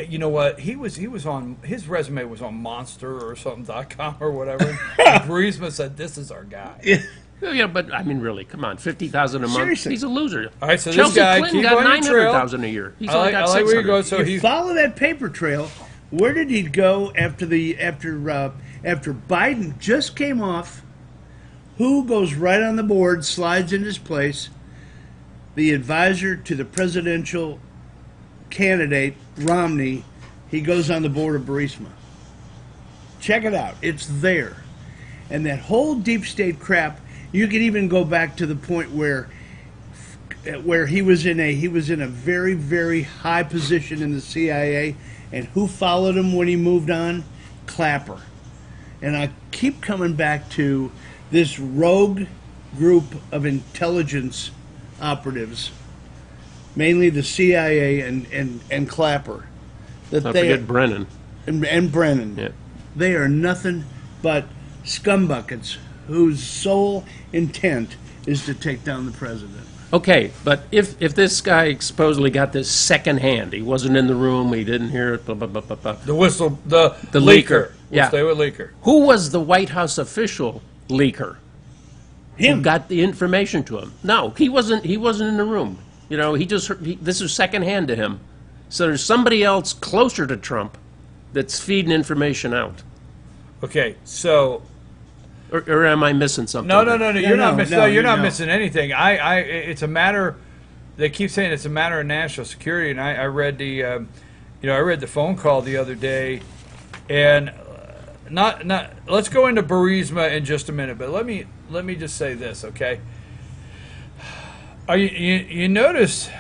You know what? He was on, his resume was on Monster or something.com or whatever. And Burisma said, "This is our guy." Yeah, but I mean, really, come on, 50,000 a month. Seriously. He's a loser. All right, so Chelsea this guy, Clinton keep got on your trail. 900,000 a year. He's I only like got where you 600. go. So You follow that paper trail. Where did he go after Biden just came off? Who goes right on the board, slides in his place? The advisor to the presidential candidate, Romney. He goes on the board of Burisma. Check it out. It's there. And that whole deep state crap, you can even go back to the point where he was in a very, very high position in the CIA, and who followed him when he moved on? Clapper. And I keep coming back to this rogue group of intelligence operatives, mainly the CIA and Clapper. That Don't they forget Brennan. and Brennan. Yeah. They are nothing but scumbuckets whose sole intent is to take down the president. Okay, but if this guy supposedly got this secondhand, he wasn't in the room, he didn't hear it, blah, blah, blah, blah, blah. The leaker. leaker. We'll Yeah. stay with leaker. Who was the White House official leaker? Him. Who got the information to him? No, he wasn't in the room. You know, this is secondhand to him. So there's somebody else closer to Trump that's feeding information out. Okay, so Or am I missing something? no. You're not missing anything. It's a matter. They keep saying it's a matter of national security, and I read the, I read the phone call the other day, and not. Let's go into Burisma in just a minute, but let me just say this, okay? You notice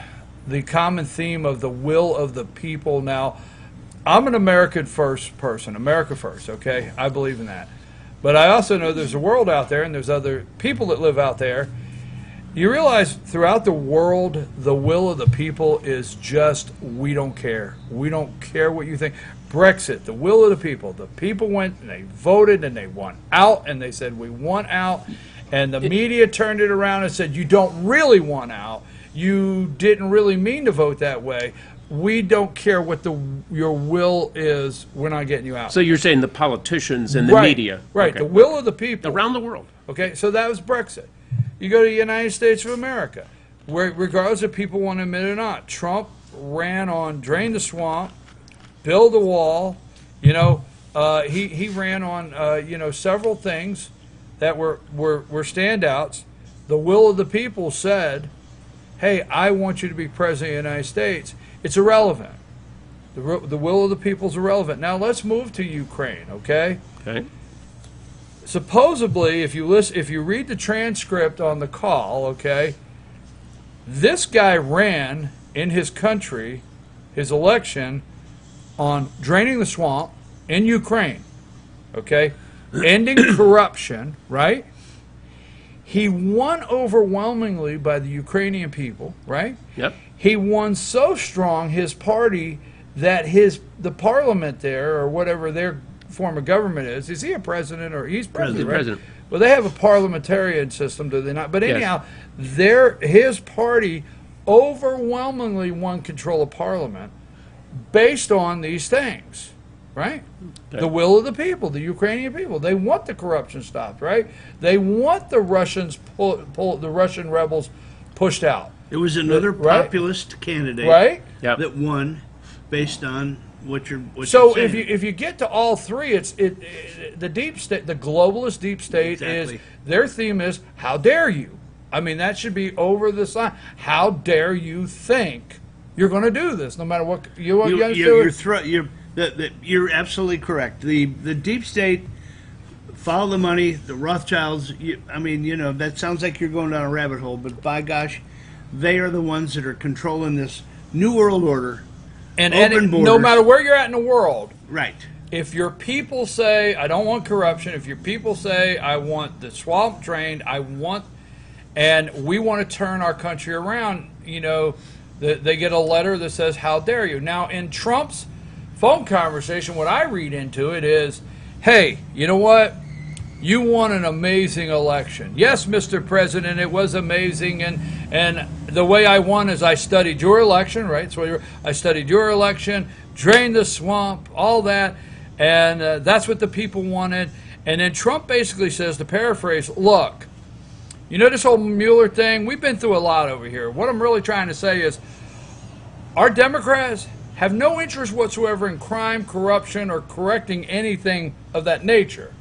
the common theme of the will of the people. Now, I'm an American first person, America first, okay? I believe in that. But I also know there's a world out there and there's other people that live out there. You realize throughout the world, the will of the people is just, we don't care. We don't care what you think. Brexit, the will of the people. The people went and they voted and they want out, and they said, we want out. And the media turned it around and said, you don't really want out. You didn't really mean to vote that way. We don't care what your will is. We're not getting you out. So you're saying the politicians and the media. Right, Okay. the will of the people. Around the world. Okay, so that was Brexit. You go to the United States of America, where regardless if people want to admit it or not, Trump ran on drain the swamp, build a wall. He ran on several things that were standouts. The will of the people said, hey, I want you to be president of the United States. It's irrelevant. The will of the people is irrelevant. Now let's move to Ukraine, okay? Okay. Supposedly, if you read the transcript on the call, okay, this guy ran in his country, his election, on draining the swamp in Ukraine, okay, ending corruption, right? He won overwhelmingly by the Ukrainian people, right? Yep. He won so strong, his party, that the parliament there, or whatever their form of government is he a president, or he's president, right? President. Well, they have a parliamentarian system, do they not? But anyhow, his party overwhelmingly won control of parliament based on these things, right? Okay. The will of the people, the Ukrainian people. They want the corruption stopped, right? They want the Russians the Russian rebels pushed out. It was another Right? populist candidate Right? Yep. that won based on what you're So saying. if you get to all three, the deep state, the globalist deep state is Exactly. their theme is how dare you? I mean, that should be over the sign. How dare you think you're going to do this, no matter what you understand? You're absolutely correct. The deep state follow the money. The Rothschilds. That sounds like you're going down a rabbit hole, but by gosh, they are the ones that are controlling this new world order. And open borders. no matter where you're at in the world, Right. if your people say, I don't want corruption, if your people say, I want the swamp drained, and we want to turn our country around, they get a letter that says, how dare you? Now, in Trump's phone conversation, what I read into it is, hey, you know what? You won an amazing election. Yes, Mr. President, it was amazing, and the way I won is I studied your election, right? So I studied your election, drained the swamp, all that, and that's what the people wanted. And then Trump basically says, to paraphrase, look, You know this whole Mueller thing? We've been through a lot over here. What I'm really trying to say is our Democrats have no interest whatsoever in crime, corruption, or correcting anything of that nature.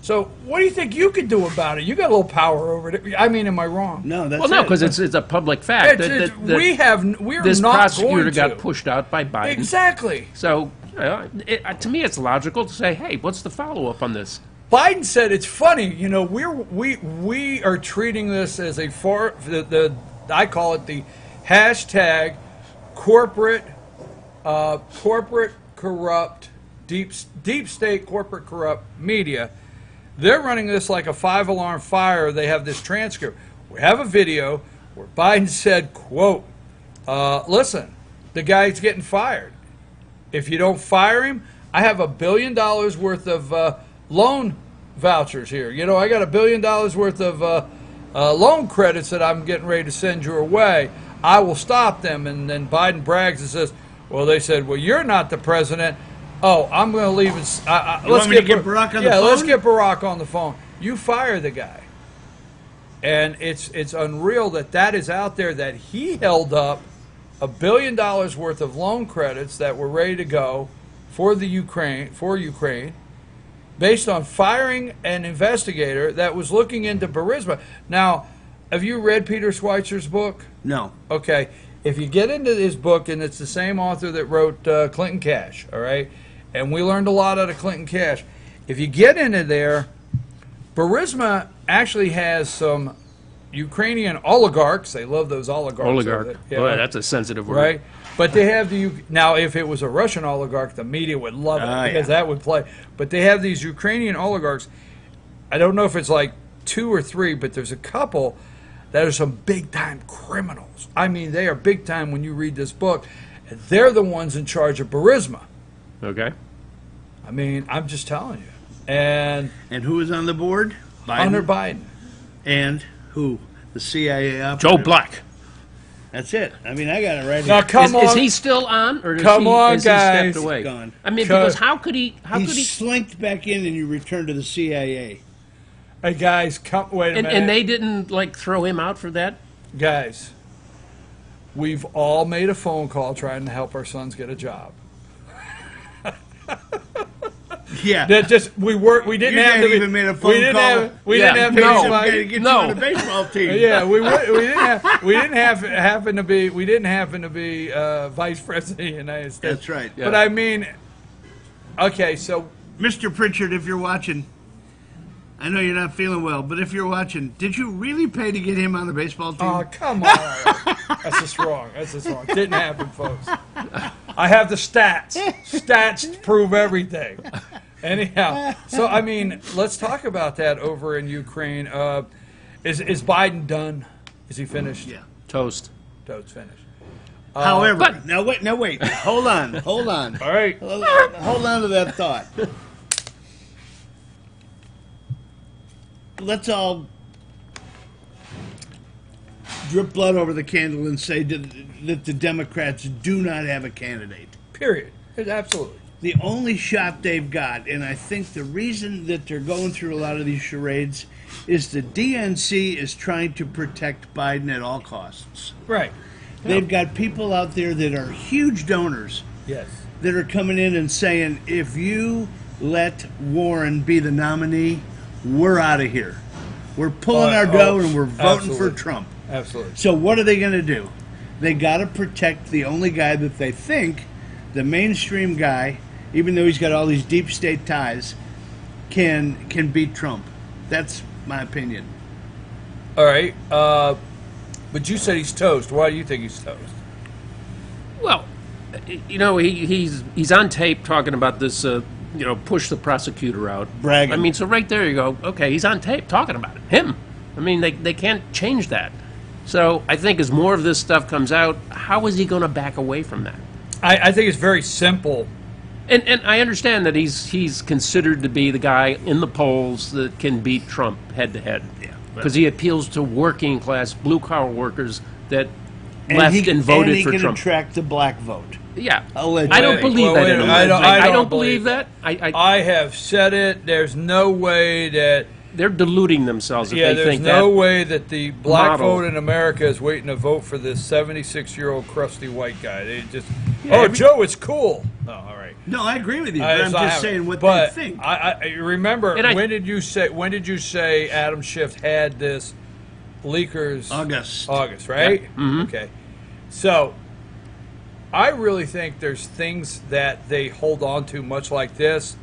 So what do you think you could do about it? You got a little power over it. I mean, am I wrong? No, that's well, no, because it's a public fact we're this not prosecutor going to. got pushed out by Biden. Exactly. So to me, it's logical to say, hey, what's the follow-up on this? Biden said it's funny. You know, we are treating this as a I call it the hashtag corporate corrupt deep state corporate corrupt media. They're running this like a 5-alarm fire. They have this transcript. We have a video where Biden said, quote, listen, the guy's getting fired. If you don't fire him, I have $1 billion worth of loan vouchers here. You know, I got $1 billion worth of loan credits that I'm getting ready to send your way. I will stop them. And then Biden brags and says, well, they said, well, you're not the president. Oh, I'm going to leave it. Let's get Barack on the phone? Yeah, let's get Barack on the phone. You fire the guy. And it's unreal that is out there, that he held up $1 billion worth of loan credits that were ready to go for Ukraine, based on firing an investigator that was looking into Burisma. Now, have you read Peter Schweitzer's book? No. Okay. If you get into his book, and it's the same author that wrote Clinton Cash, all right? And we learned a lot out of Clinton Cash. If you get into there, Burisma actually has some Ukrainian oligarchs. They love those oligarchs. Oligarch. Yeah, Boy, that's a sensitive word. Right? But they have now, if it was a Russian oligarch, the media would love it because that would play. But they have these Ukrainian oligarchs. I don't know if it's like 2 or 3, but there's a couple that are some big-time criminals. I mean, they are big-time when you read this book. And they're the ones in charge of Burisma. Okay. I mean, I'm just telling you. And who is on the board? Biden? Hunter Biden. And who? The CIA operative? Joe Black. That's it. I mean, I got it right now, here. come on. Is he still on, or has he guys. stepped away? Gone. I mean, because how could he? He slinked back in, and you return to the CIA. Hey, guys, wait a minute. And they didn't, like, throw him out for that? Guys, we've all made a phone call trying to help our sons get a job. Yeah. That just we didn't have to even made a phone call. We didn't have to get you on the baseball team. Yeah, we didn't happen to be vice president of the United States. That's right. But I mean, okay, so Mr. Pritchard, if you're watching, I know you're not feeling well, but if you're watching, did you really pay to get him on the baseball team? oh, come on. That's just wrong. Didn't happen, folks. I have the stats. Stats prove everything. Anyhow, so I mean, let's talk about that over in Ukraine. Is Biden done? Is he finished? Yeah. Toast. Toad's finished. However, now wait. Hold on. All right. Hold on to that thought. Let's all drip blood over the candle and say that the Democrats do not have a candidate. Period. Absolutely. The only shot they've got, and I think the reason that they're going through a lot of these charades, is the DNC is trying to protect Biden at all costs. Right. They've got people out there that are huge donors. Yes. That are coming in and saying, if you let Warren be the nominee, we're out of here. We're pulling our dough and we're voting for Trump. Absolutely. So what are they going to do? They got to protect the only guy that they think, the mainstream guy, even though he's got all these deep state ties, can beat Trump. That's my opinion. All right. But you said he's toast. Why do you think he's toast? Well, you know, he's on tape talking about this, push the prosecutor out. Bragging. I mean, so right there you go, okay, he's on tape talking about it. Him. I mean, they can't change that. So I think as more of this stuff comes out, how is he going to back away from that? I think it's very simple. And I understand that he's considered to be the guy in the polls that can beat Trump head to head. Yeah. Because he appeals to working class, blue collar workers that left and voted and he for can Trump. attract the black vote. Yeah. Allegedly. I don't believe that anymore. I I don't believe that. I have said it. There's no way that they're deluding themselves if Yeah, they there's think no that way that the black model- vote in America is waiting to vote for this 76-year-old crusty white guy. They just, Yeah, Joe, it's cool. Oh, all right. No, I agree with you, but It's I'm not just happening. saying what But they think. I remember, And when did you say Adam Schiff had this leakers? August, right? Yeah. Mm-hmm. Okay. So I really think there's things that they hold on to much like this.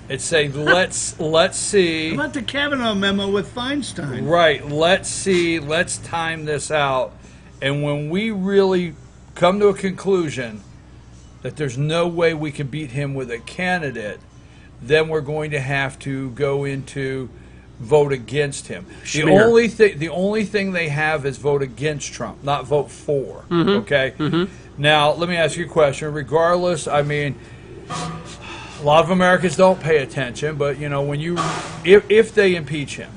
It's saying, let's see. How about the Kavanaugh memo with Feinstein? Right. Let's see. Let's time this out. And when we really come to a conclusion that there's no way we can beat him with a candidate, then we're going to have to go into vote against him. Schmear. The only thing they have is vote against Trump, not vote for. Okay? Now, let me ask you a question. Regardless, I mean, a lot of Americans don't pay attention, but, you know, when you, if they impeach him,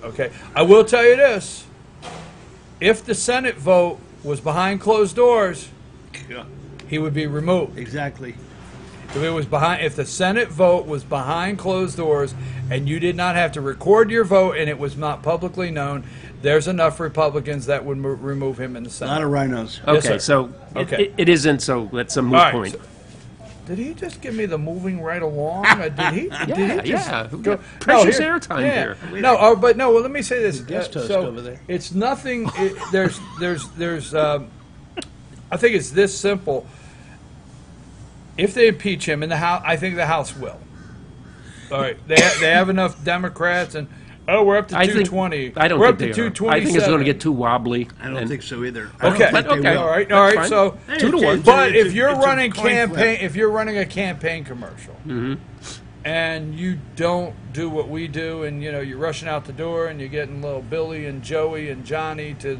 okay, I will tell you this. If the Senate vote was behind closed doors, he would be removed. Exactly. If the Senate vote was behind closed doors and you did not have to record your vote and it was not publicly known, there's enough Republicans that would remove him in the A Senate. lot of rhinos. Okay, sir. so Okay. it isn't, so that's a moot All right, point. so- did he just give me the moving right along? Did he? Did he just go? Precious No, airtime yeah. here. No, but no. Well, let me say this. guest host so over there. it's nothing. There's. I think it's this simple. If they impeach him in the House, I think the House will. All right, they have enough Democrats, and we're up to 220. I don't we're think up to they are. 227. I think it's going to get too wobbly. I don't think so either. Okay. I don't think they Okay. will. All right. That's fine. So Hey, 2-1. but it's if a- you're it's a running coin flip. campaign, if you're running a campaign commercial, and you don't do what we do, and you're rushing out the door, and you're getting little Billy and Joey and Johnny to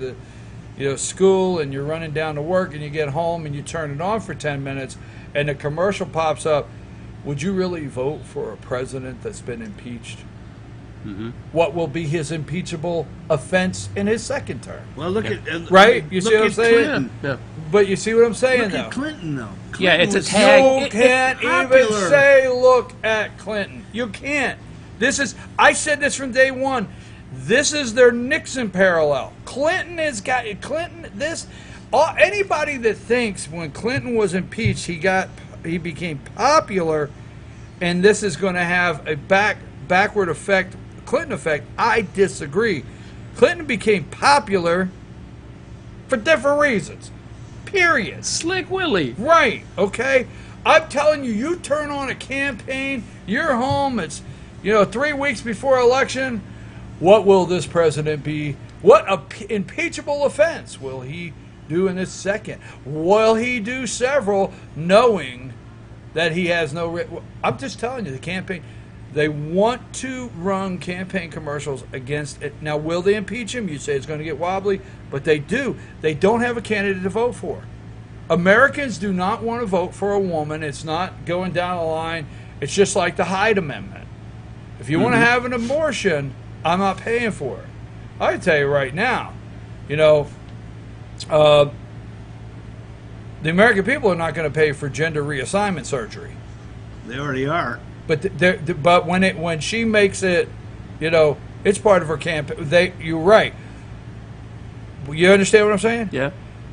the school, and you're running down to work, and you get home, and you turn it on for 10 minutes, and the commercial pops up, would you really vote for a president that's been impeached? What will be his impeachable offense in his second term? Well, look at Right? You look see what I'm at saying? Clinton. Yeah. But you see what I'm saying, Look though? at Clinton, though. Yeah, Clinton it's a was tag. You can't even popular. say, look at Clinton. You can't. I said this from day one. This is their Nixon parallel. Anybody that thinks when Clinton was impeached, he became popular, and this is going to have a backward effect, Clinton effect, I disagree. Clinton became popular for different reasons. Period. Slick Willie. Right, okay? I'm telling you, you turn on a campaign, you're home, it's 3 weeks before election. What will this president be? What impeachable offense will he do in this second? Will he do several, knowing that he has no... I'm just telling you, the campaign, they want to run campaign commercials against it. Now, will they impeach him? You say it's going to get wobbly, but they do. They don't have a candidate to vote for. Americans do not want to vote for a woman. It's not going down the line. It's just like the Hyde Amendment. If you want to have an abortion, I'm not paying for it. I can tell you right now, the American people are not going to pay for gender reassignment surgery. They already are. But when she makes it, it's part of her campaign. You're right. You understand what I'm saying? Yeah.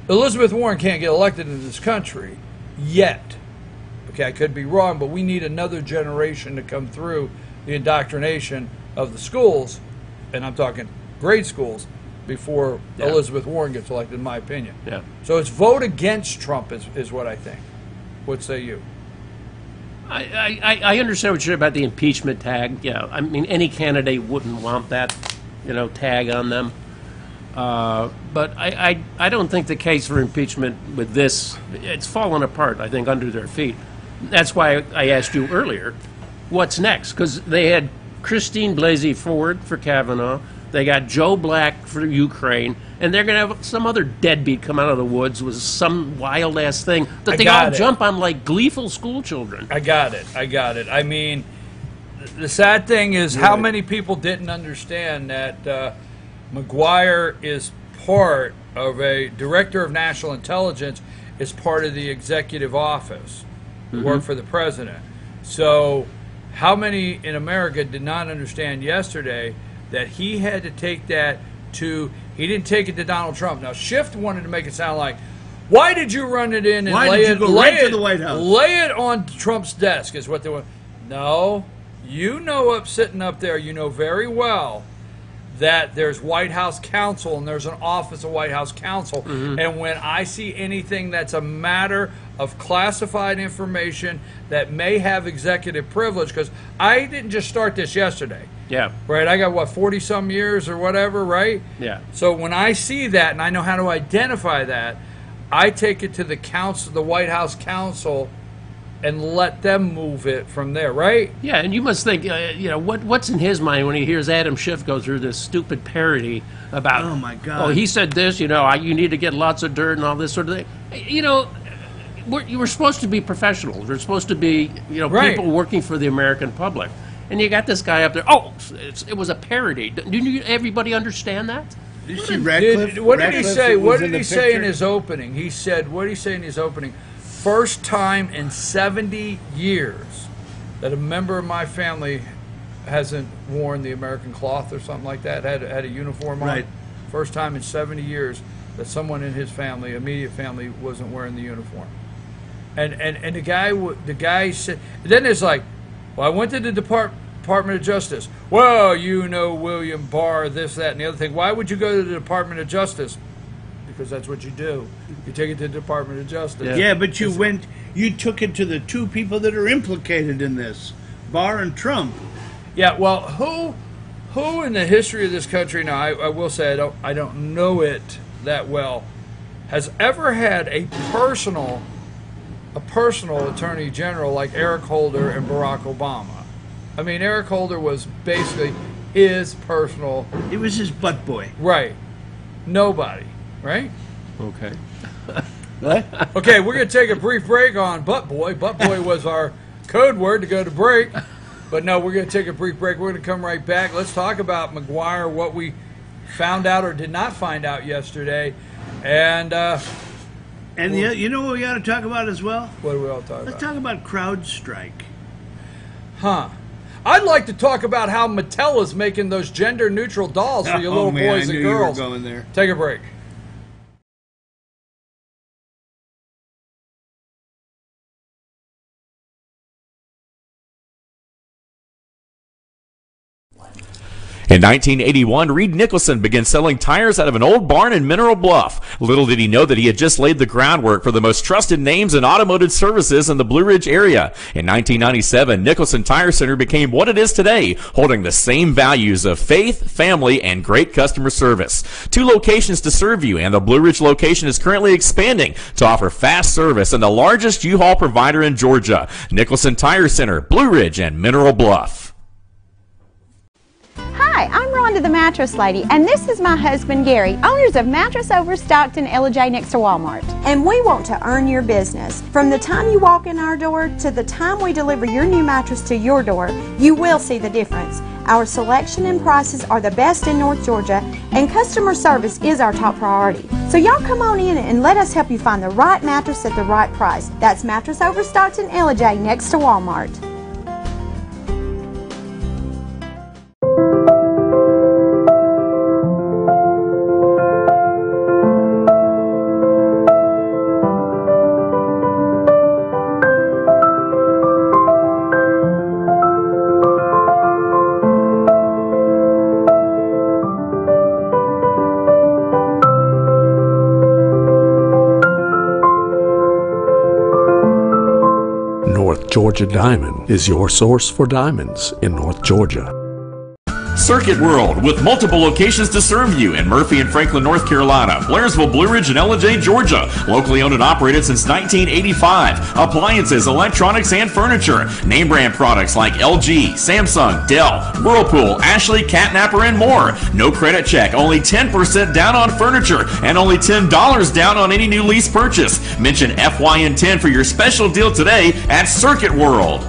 Elizabeth Warren can't get elected in this country yet. Okay, I could be wrong, but we need another generation to come through the indoctrination of the schools, and I'm talking grade schools, before Elizabeth Warren gets elected, in my opinion. Yeah. So it's vote against Trump is what I think. What say you? I understand what you're about the impeachment tag. Yeah, I mean, any candidate wouldn't want that, tag on them. But I don't think the case for impeachment with this, it's fallen apart, I think, under their feet. That's why I asked you earlier, what's next? Because they had Christine Blasey Ford for Kavanaugh, they got Joe Black for Ukraine, and they're going to have some other deadbeat come out of the woods with some wild-ass thing that they all jump on like gleeful school children. I got it. I mean, the sad thing is how many people didn't understand that McGuire is part of a director of national intelligence, is part of the executive office, work for the president. So how many in America did not understand yesterday that he had to take that to, he didn't take it to Donald Trump. Now, Schiff wanted to make it sound like, why did you run it in and lay it to the White House? Lay it on Trump's desk is what they want. No, you know, sitting up there, you know very well that there's White House counsel and there's an office of White House counsel. And when I see anything that's a matter of classified information that may have executive privilege, because I didn't just start this yesterday. Yeah. Right, I got, what, 40-some years or whatever, right? Yeah. So when I see that and I know how to identify that, I take it to the council, the White House counsel, and let them move it from there, right? Yeah, and you must think, what's in his mind when he hears Adam Schiff go through this stupid parody about, oh my God, oh, he said this, you need to get lots of dirt and all this sort of thing. You were supposed to be professionals. We're supposed to be, Right. people working for the American public. And you got this guy up there, oh, it was a parody. Didn't everybody understand that? Did you see Radcliffe? What did he Radcliffe say? was What in did the he say in picture? his opening? He said, what did he say in his opening? First time in 70 years that a member of my family hasn't worn the American cloth or something like that, had a uniform on. Right. First time in 70 years that someone in his family, immediate family, wasn't wearing the uniform. And the guy said, then it's like, well, I went to the Department of Justice. Well, William Barr, this, that, and the other thing. Why would you go to the Department of Justice? Because that's what you do. You take it to the Department of Justice. Yeah, but you took it to the two people that are implicated in this, Barr and Trump. Yeah, well, who in the history of this country, now I will say I don't know it that well, has ever had a personal attorney general like Eric Holder and Barack Obama? I mean, Eric Holder was basically his personal... He was his butt boy. Right. Nobody. Right? Okay. What? Okay, we're going to take a brief break on Butt Boy. Butt Boy was our code word to go to break. But no, we're going to take a brief break. We're going to come right back. Let's talk about McGuire, what we found out or did not find out yesterday. And you know what we got to talk about as well? What do we all talk about? Let's talk about CrowdStrike. Huh. I'd like to talk about how Mattel is making those gender-neutral dolls for your little boys and girls. You were going there. Take a break. In 1981, Reed Nicholson began selling tires out of an old barn in Mineral Bluff. Little did he know that he had just laid the groundwork for the most trusted names in automotive services in the Blue Ridge area. In 1997, Nicholson Tire Center became what it is today, holding the same values of faith, family, and great customer service. 2 locations to serve you, and the Blue Ridge location is currently expanding to offer fast service and the largest U-Haul provider in Georgia. Nicholson Tire Center, Blue Ridge, and Mineral Bluff. Hi, I'm Rhonda the Mattress Lady, and this is my husband Gary, owners of Mattress Overstocked in Elijah next to Walmart. And we want to earn your business. From the time you walk in our door to the time we deliver your new mattress to your door, you will see the difference. Our selection and prices are the best in North Georgia, and customer service is our top priority. So y'all come on in and let us help you find the right mattress at the right price. That's Mattress Overstocked in Elijah next to Walmart. Georgia Diamond is your source for diamonds in North Georgia. Circuit World, with multiple locations to serve you in Murphy and Franklin, North Carolina, Blairsville, Blue Ridge, and Elijah, Georgia. Locally owned and operated since 1985. Appliances, electronics, and furniture. Name brand products like LG, Samsung, Dell, Whirlpool, Ashley, Catnapper, and more. No credit check, only 10% down on furniture, and only $10 down on any new lease purchase. Mention FYN10 for your special deal today at Circuit World.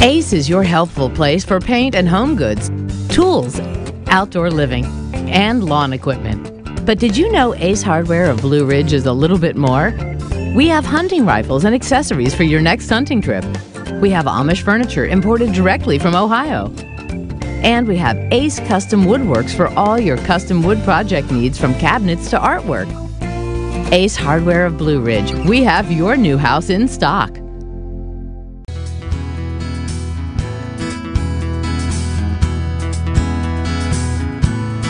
Ace is your healthful place for paint and home goods, tools, outdoor living, and lawn equipment. But did you know Ace Hardware of Blue Ridge is a little bit more? We have hunting rifles and accessories for your next hunting trip. We have Amish furniture imported directly from Ohio. And we have Ace Custom Woodworks for all your custom wood project needs, from cabinets to artwork. Ace Hardware of Blue Ridge. We have your new house in stock.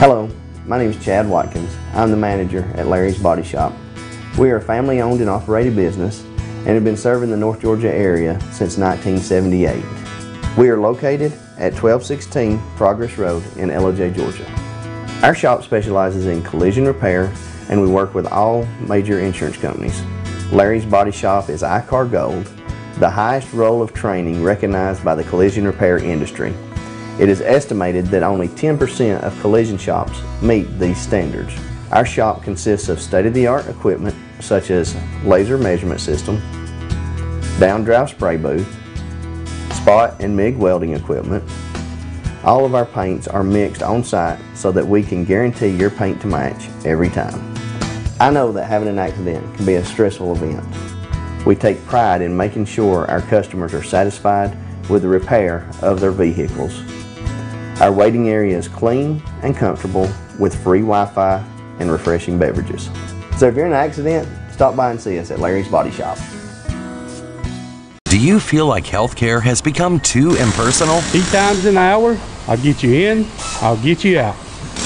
Hello, my name is Chad Watkins. I'm the manager at Larry's Body Shop. We are a family-owned and operated business and have been serving the North Georgia area since 1978. We are located at 1216 Progress Road in LOJ, Georgia. Our shop specializes in collision repair, and we work with all major insurance companies. Larry's Body Shop is ICAR Gold, the highest role of training recognized by the collision repair industry. It is estimated that only 10% of collision shops meet these standards. Our shop consists of state-of-the-art equipment such as laser measurement system, down-drive spray booth, spot and MIG welding equipment. All of our paints are mixed on site so that we can guarantee your paint to match every time. I know that having an accident can be a stressful event. We take pride in making sure our customers are satisfied with the repair of their vehicles. Our waiting area is clean and comfortable with free Wi-Fi and refreshing beverages. So if you're in an accident, stop by and see us at Larry's Body Shop. Do you feel like healthcare has become too impersonal? 8 times an hour, I'll get you in, I'll get you out.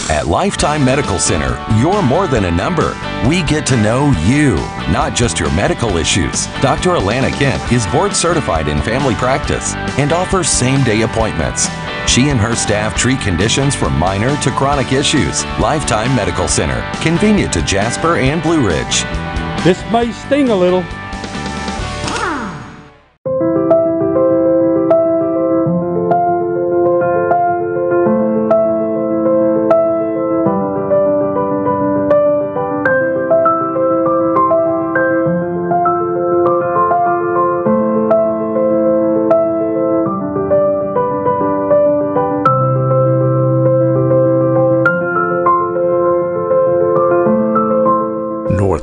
At Lifetime Medical Center, you're more than a number. We get to know you, not just your medical issues. Dr. Alana Kent is board certified in family practice and offers same-day appointments. She and her staff treat conditions from minor to chronic issues. Lifetime Medical Center, convenient to Jasper and Blue Ridge. This may sting a little.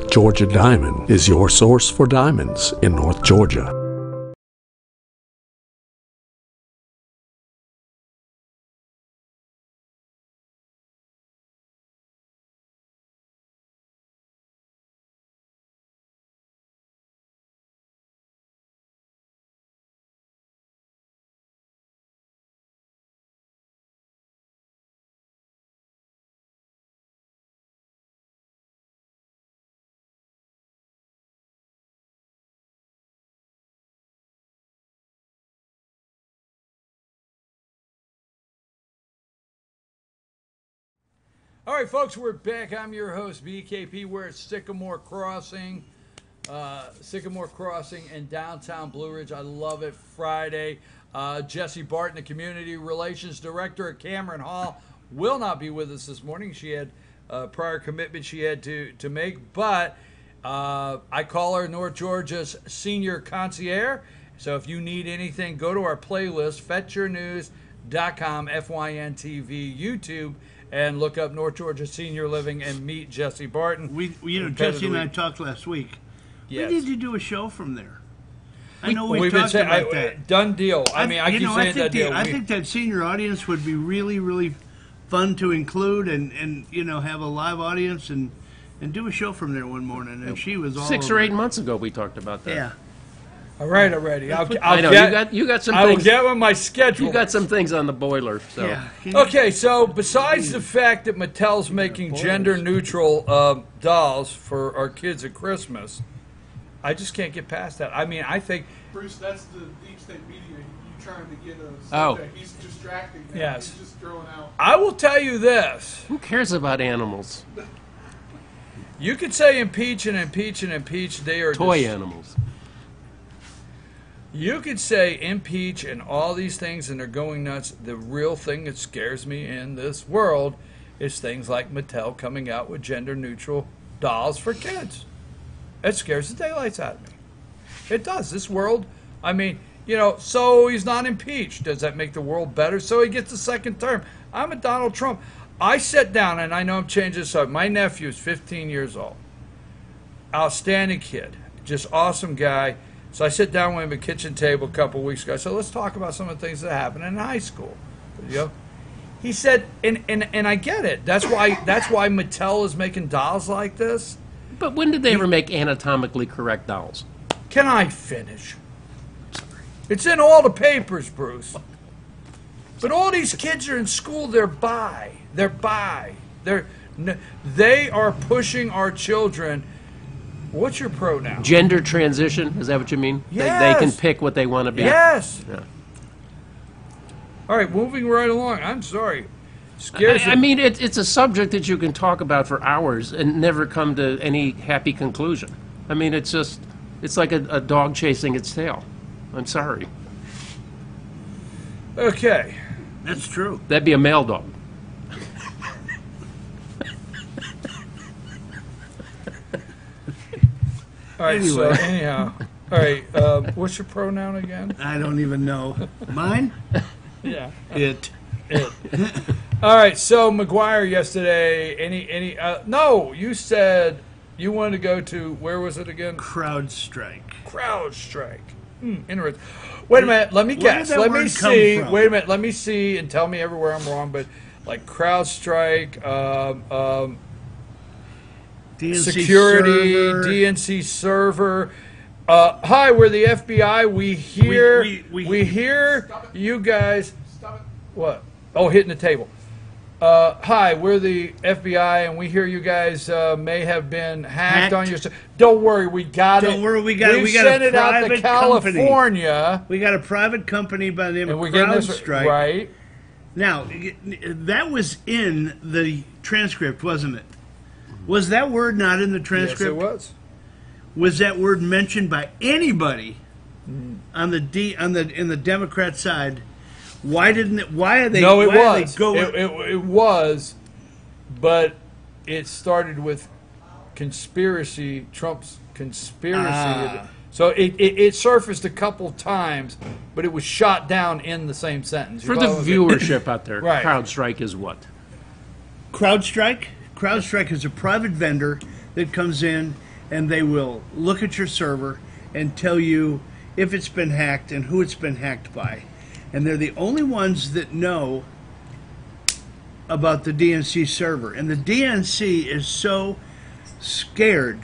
Georgia Diamond is your source for diamonds in North Georgia. All right, folks, we're back. I'm your host, BKP. We're at Sycamore Crossing in downtown Blue Ridge. I love it. Friday. Jessie Barton, the Community Relations Director at Cameron Hall, will not be with us this morning. She had a prior commitment she had to make, but I call her North Georgia's senior concierge. So if you need anything, go to our playlist, fetchyournews.com, FYNTV, YouTube, and look up North Georgia Senior Living and meet Jessie Barton. Jessie and I talked last week. Yes. We need to do a show from there. I know we've talked about that. Done deal. I keep saying that deal. I think that senior audience would be really, really fun to include and have a live audience and do a show from there one morning. And she was all 6 or 8 months ago we talked about that. Yeah. All right, already. I know you got some. I will things, get with my schedule. You got some things on the boiler. So. Yeah. Okay, so besides the fact that Mattel's making gender-neutral dolls for our kids at Christmas, I just can't get past that. I think Bruce, that's the deep state media. You trying to get a subject. He's distracting. Yes. He's just throwing out. I will tell you this. Who cares about animals? You could say impeach and impeach and impeach. They are toy animals. You could say impeach and all these things, and they're going nuts. The real thing that scares me in this world is things like Mattel coming out with gender-neutral dolls for kids. It scares the daylights out of me. It does. This world, so he's not impeached. Does that make the world better? So he gets a second term. I'm a Donald Trump. I sat down, and I know I'm changing this up. My nephew is 15 years old. Outstanding kid. Just awesome guy. So I sit down with him at the kitchen table a couple of weeks ago. So let's talk about some of the things that happened in high school. He said, and I get it. That's why Mattel is making dolls like this. But when did they ever make anatomically correct dolls? Can I finish? It's in all the papers, Bruce. But all these kids are in school. They are pushing our children. What's your pronoun? Gender transition, is that what you mean? Yes. They can pick what they want to be. Yes. Yeah. All right, moving right along. I'm sorry. I mean, it's a subject that you can talk about for hours and never come to any happy conclusion. I mean, it's like a dog chasing its tail. I'm sorry. Okay. That's true. That'd be a male dog. All right, Anyway. so anyhow. All right, what's your pronoun again? I don't even know. Mine? Yeah. It. All right, so McGuire yesterday, no, you said you wanted to go to, where was it again? CrowdStrike. CrowdStrike. Interesting. Wait a minute, let me guess. Let me see. Wait a minute, let me see and tell me everywhere I'm wrong, but like CrowdStrike, DNC security, server. DNC server. Hi, we're the FBI. We hear we hear you guys. What? Oh, hitting the table. Hi, we're the FBI, and we hear you guys may have been hacked on your. Don't worry, we got it. Don't worry, we got sent a it out to private California. company. We got a private company by the name of CrowdStrike. Right. Now, that was in the transcript, wasn't it? Was that word not in the transcript? Yes, it was. Was that word mentioned by anybody on the in the Democrat side? Why didn't it? Why are they? No, it why was. Are they It was, but it started with conspiracy. Trump's conspiracy. So it surfaced a couple times, but it was shot down in the same sentence. For the viewership out there, Right. CrowdStrike is what? CrowdStrike? CrowdStrike is a private vendor that comes in and they will look at your server and tell you if it's been hacked and who it's been hacked by. And they're the only ones that know about the DNC server. And the DNC is so scared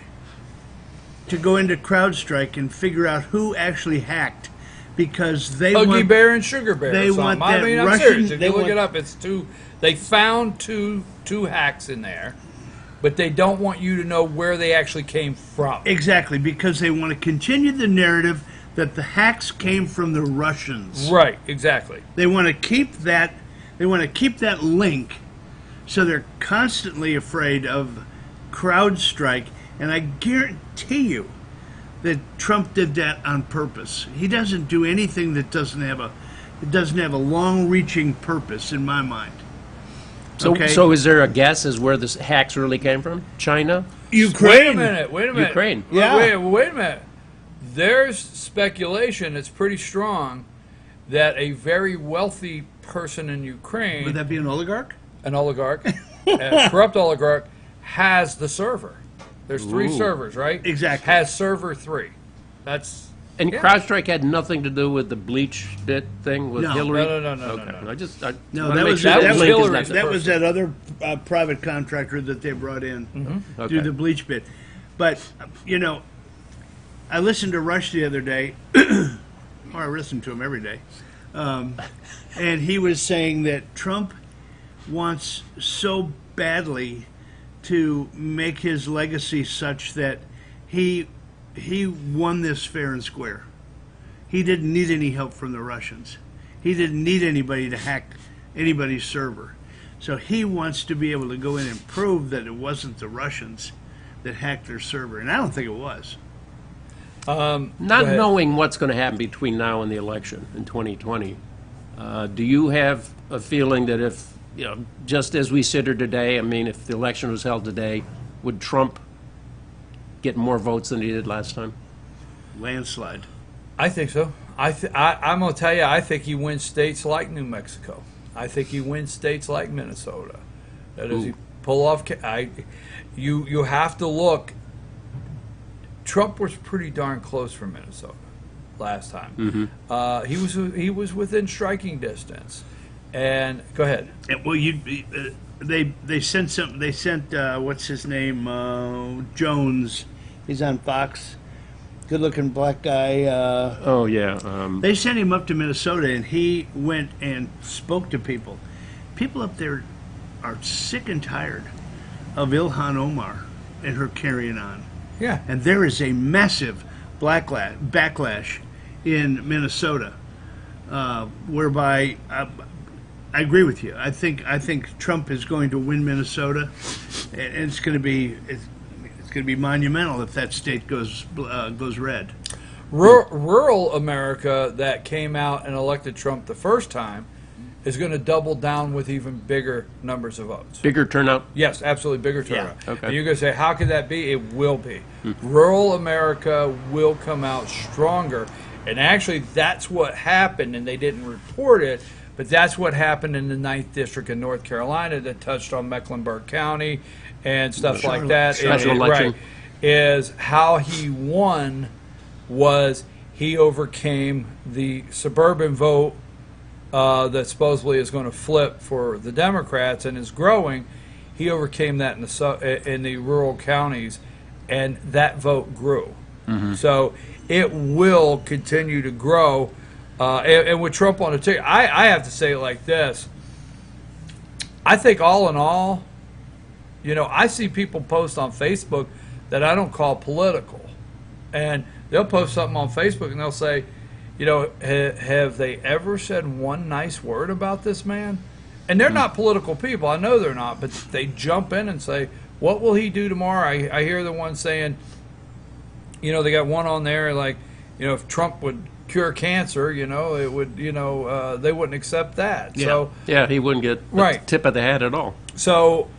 to go into CrowdStrike and figure out who actually hacked because they Huggy want Bear and Sugar Bear. they or something. want I that mean, I'm Russian- serious. If they you look want- it up, it's two. They found two hacks in there, but they don't want you to know where they actually came from. Exactly, because they want to continue the narrative that the hacks came from the Russians. Right. Exactly. They want to keep that. They want to keep that link, so they're constantly afraid of CrowdStrike. And I guarantee you that Trump did that on purpose. He doesn't do anything that doesn't have a long-reaching purpose in my mind. So is there a guess as where the hacks really came from? China? Ukraine. Wait a minute. Ukraine. Yeah. Wait a minute. There's speculation. It's pretty strong that a very wealthy person in Ukraine, Would that be an oligarch? an oligarch, a corrupt oligarch, has the server. There's three Ooh. servers, right? Exactly. Has server 3. That's And yeah. CrowdStrike had nothing to do with the bleach bit thing with No. Hillary? No. Okay. No. I just No, wanna that make was sure that that was link is Hillary. not that was that other private contractor that they brought in to Okay. do the bleach bit. But I listened to Rush the other day, or I listen to him every day, and he was saying that Trump wants so badly to make his legacy such that he won this fair and square. He didn't need any help from the Russians. He didn't need anybody to hack anybody's server. So he wants to be able to go in and prove that it wasn't the Russians that hacked their server. And I don't think it was. Not Go ahead. knowing what's going to happen between now and the election in 2020, do you have a feeling that if, just as we sit here today, I mean, if the election was held today, would Trump get more votes than he did last time? Landslide. I think so. I'm going to tell you, I think he wins states like New Mexico. I think he wins states like Minnesota. That is, he pull off. You have to look. Trump was pretty darn close for Minnesota last time. He was within striking distance. And go ahead. Well, they sent some. They sent what's his name, Jones. He's on Fox. Good-looking black guy. They sent him up to Minnesota, and he went and spoke to people. People up there are sick and tired of Ilhan Omar and her carrying on. Yeah. And there is a massive backlash in Minnesota, whereby I agree with you. I think Trump is going to win Minnesota, and it's going to be monumental if that state goes red. Rural America that came out and elected Trump the first time is going to double down with even bigger numbers of votes. Bigger turnout? Yes, absolutely, bigger turnout. Yeah. Okay. And you're going to say, how could that be? It will be. Rural America will come out stronger. And actually, that's what happened, and they didn't report it, but that's what happened in the 9th District in North Carolina that touched on Mecklenburg County and stuff like that. Special election. Right, is how he won was he overcame the suburban vote that supposedly is going to flip for the Democrats and is growing. He overcame that in the rural counties, and that vote grew. So it will continue to grow. And with Trump on the ticket, I have to say it like this. I think all in all, I see people post on Facebook that I don't call political. And they'll post something on Facebook and they'll say, have they ever said one nice word about this man? And they're not political people. I know they're not, but they jump in and say, what will he do tomorrow? I hear the one saying, they got one on there like, if Trump would cure cancer, it would, they wouldn't accept that. Yeah. So he wouldn't get the tip of the hat at all. So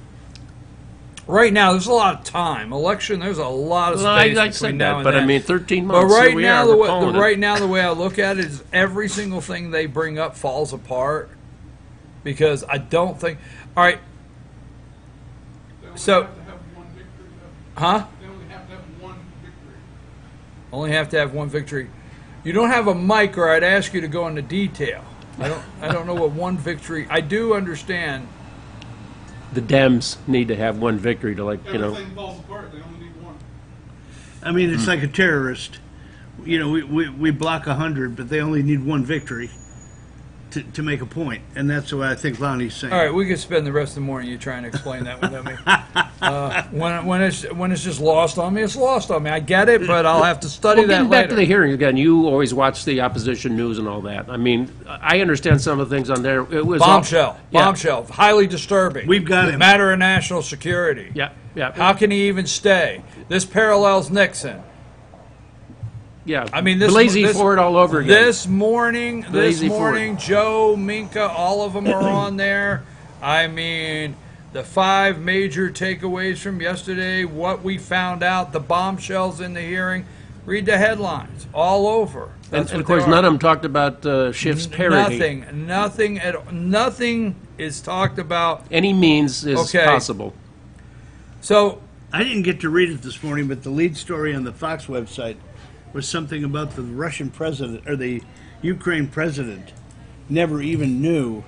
right now, there's a lot of time. Election, there's a lot of space between now and but then. I mean, 13 months. But right here we now, are, right now, the way I look at it is every single thing they bring up falls apart because I don't think. All right. So, Have to have one victory, huh? They only have to have one victory. Only have to have one victory. You don't have a mic, or I'd ask you to go into detail. I don't know what one victory. I do understand. The Dems need to have one victory to Everything falls apart. They only need one. I mean, it's like a terrorist. We block 100, but they only need one victory to make a point, and that's what I think Lonnie's saying. All right, we could spend the rest of the morning you trying to explain that without me. When it's just lost on me, it's lost on me. I get it, but I'll have to study that getting later. back to the hearing again, you always watch the opposition news and all that. I mean, I understand some of the things on there. It was bombshell, highly disturbing. We've got him. Matter of national security. Yeah. How can he even stay? This parallels Nixon. Yeah, I mean, Blasey Ford all over again. This morning, Joe, Minka, all of them are on there. I mean, the 5 major takeaways from yesterday, what we found out, the bombshells in the hearing. Read the headlines all over. And of course, none of them talked about Schiff's parody. Nothing is talked about. Any means is possible. So I didn't get to read it this morning, but the lead story on the Fox website was something about the Russian president or the Ukraine president never even knew.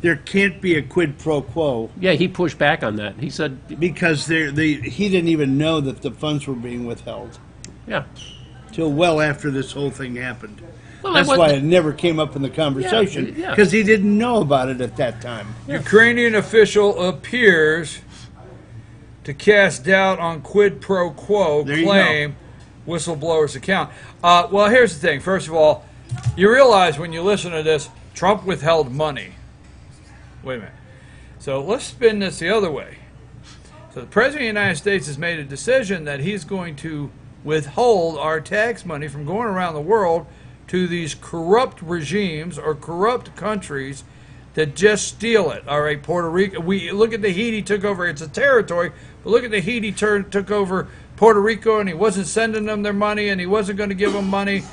There can't be a quid pro quo. Yeah, he pushed back on that. He said because he didn't even know that the funds were being withheld. Yeah, till well after this whole thing happened. Well, that's why it never came up in the conversation because he didn't know about it at that time. Yeah. Ukrainian official appears to cast doubt on quid pro quo claim. Whistleblower's account. Well, here's the thing. First of all, you realize when you listen to this, Trump withheld money. Wait a minute. So let's spin this the other way. So the President of the United States has made a decision that he's going to withhold our tax money from going around the world to these corrupt regimes or corrupt countries that just steal it. All right, Puerto Rico. We look at the heat he took over. It's a territory, but look at the heat he took over Puerto Rico, and he wasn't sending them their money, and he wasn't going to give them money.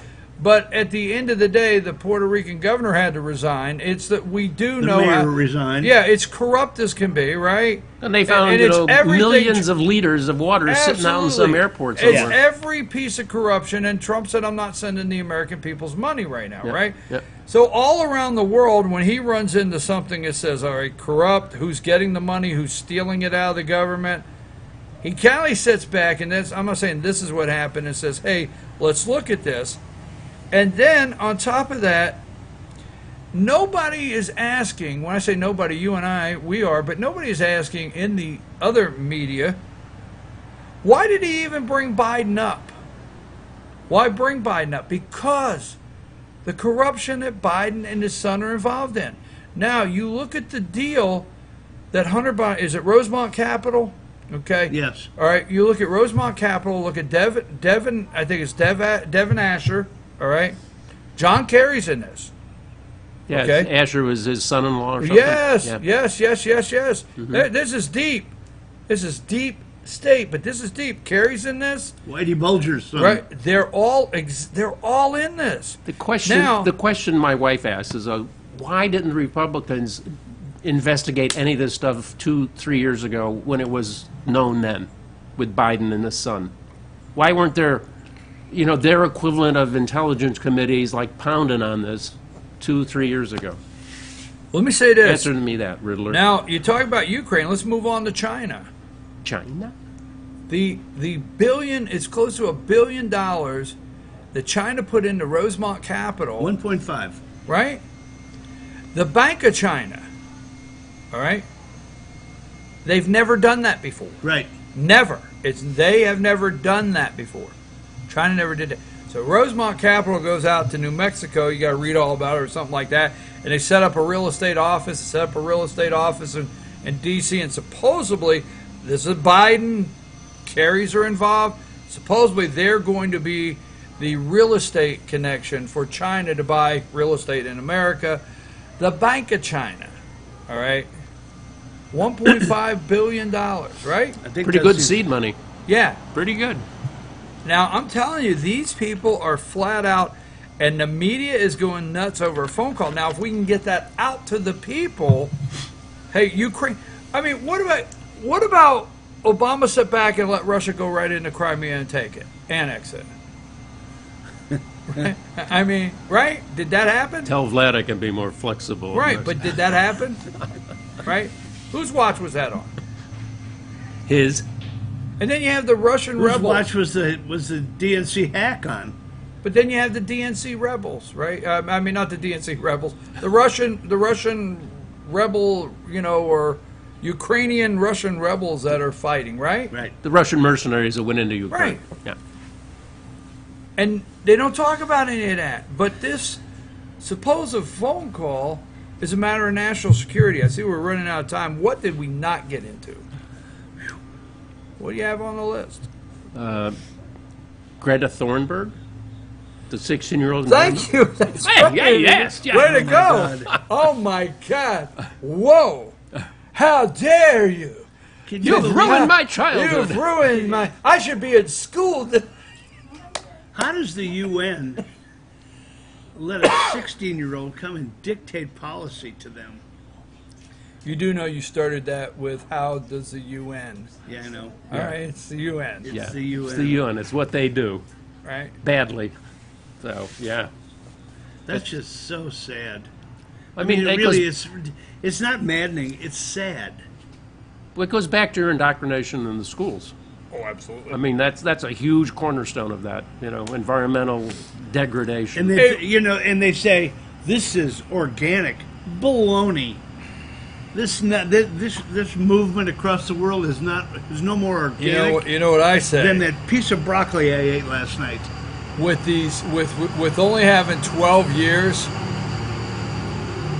But at the end of the day, the Puerto Rican governor had to resign. It's that we do The know mayor resigned. Yeah, it's corrupt as can be, right? And they found millions of liters of water sitting out in some airport somewhere. It's every piece of corruption, and Trump said, I'm not sending the American people's money right now, right? Yep. So all around the world, when he runs into something that says, all right, corrupt, who's getting the money, who's stealing it out of the government, he kind of sits back, and I'm not saying this is what happened, and says, hey, let's look at this. And then, on top of that, nobody is asking, when I say nobody, you and I, we are, but nobody is asking in the other media, why did he even bring Biden up? Why bring Biden up? Because the corruption that Biden and his son are involved in. Now, you look at the deal that Hunter Biden, is it Rosemont Capital? Okay. Yes. All right, you look at Rosemont Capital, look at Devin, I think it's Devin Asher, all right? John Kerry's in this. Yeah, okay? Asher was his son-in-law or something. Yes, yeah. yes. This is deep. This is deep state, but this is deep. Kerry's in this. Whitey Bulger's son. Right. They're all in this. The question my wife asks is, why didn't the Republicans investigate any of this stuff 2-3 years ago when it was known then with Biden and his son? Why weren't there, their equivalent of intelligence committees like pounding on this 2-3 years ago? Let me say this. Answer me that, Riddler. Now, you talk about Ukraine. Let's move on to China. China? The billion, it's close to $1 billion that China put into Rosemont Capital. 1.5. Right? The Bank of China, all right? They've never done that before. Right. Never. They have never done that before. China never did it. So Rosemont Capital goes out to New Mexico. You got to read all about it or something like that. And they set up a real estate office. In D.C. And supposedly, this is Biden. Kerry's are involved. Supposedly, they're going to be the real estate connection for China to buy real estate in America. The Bank of China, all right, $1.5 billion, right? I think pretty good seed money. Yeah. Pretty good. Now, I'm telling you, these people are flat out, and the media is going nuts over a phone call. Now, if we can get that out to the people, hey, Ukraine, I mean, what about Obama sit back and let Russia go right into Crimea and take it, annex it? Right? I mean, right? Did that happen? Tell Vlad I can be more flexible. Right, but did that happen? Right? Whose watch was that on? His. And then you have the Russian rebels. Whose watch was the DNC hack on? But then you have the DNC rebels, right? I mean, not the DNC rebels. The Russian rebel, or Ukrainian Russian rebels that are fighting, right? Right. The Russian mercenaries that went into Ukraine. Right. Yeah. And they don't talk about any of that. But this supposed phone call is a matter of national security. I see we're running out of time. What did we not get into? What do you have on the list? Greta Thunberg, the 16-year-old. Thank you. That's right. Yes. Way to go. Oh, my God. Whoa. How dare you? You've ruined my childhood. You've ruined my... I should be in school. How does the UN let a 16-year-old come and dictate policy to them? You do know you started that with how does the UN? Yeah, I know. All right, it's the UN. It's the UN. It's the UN. It's what they do. Right. Badly. So, yeah. That's just so sad. I mean, it really is. It's not maddening. It's sad. Well, it goes back to your indoctrination in the schools. Oh, absolutely. I mean, that's a huge cornerstone of that. Environmental degradation. And they say this is organic baloney. This movement across the world is no more organic. You know what I say? Than that piece of broccoli I ate last night. With only having 12 years.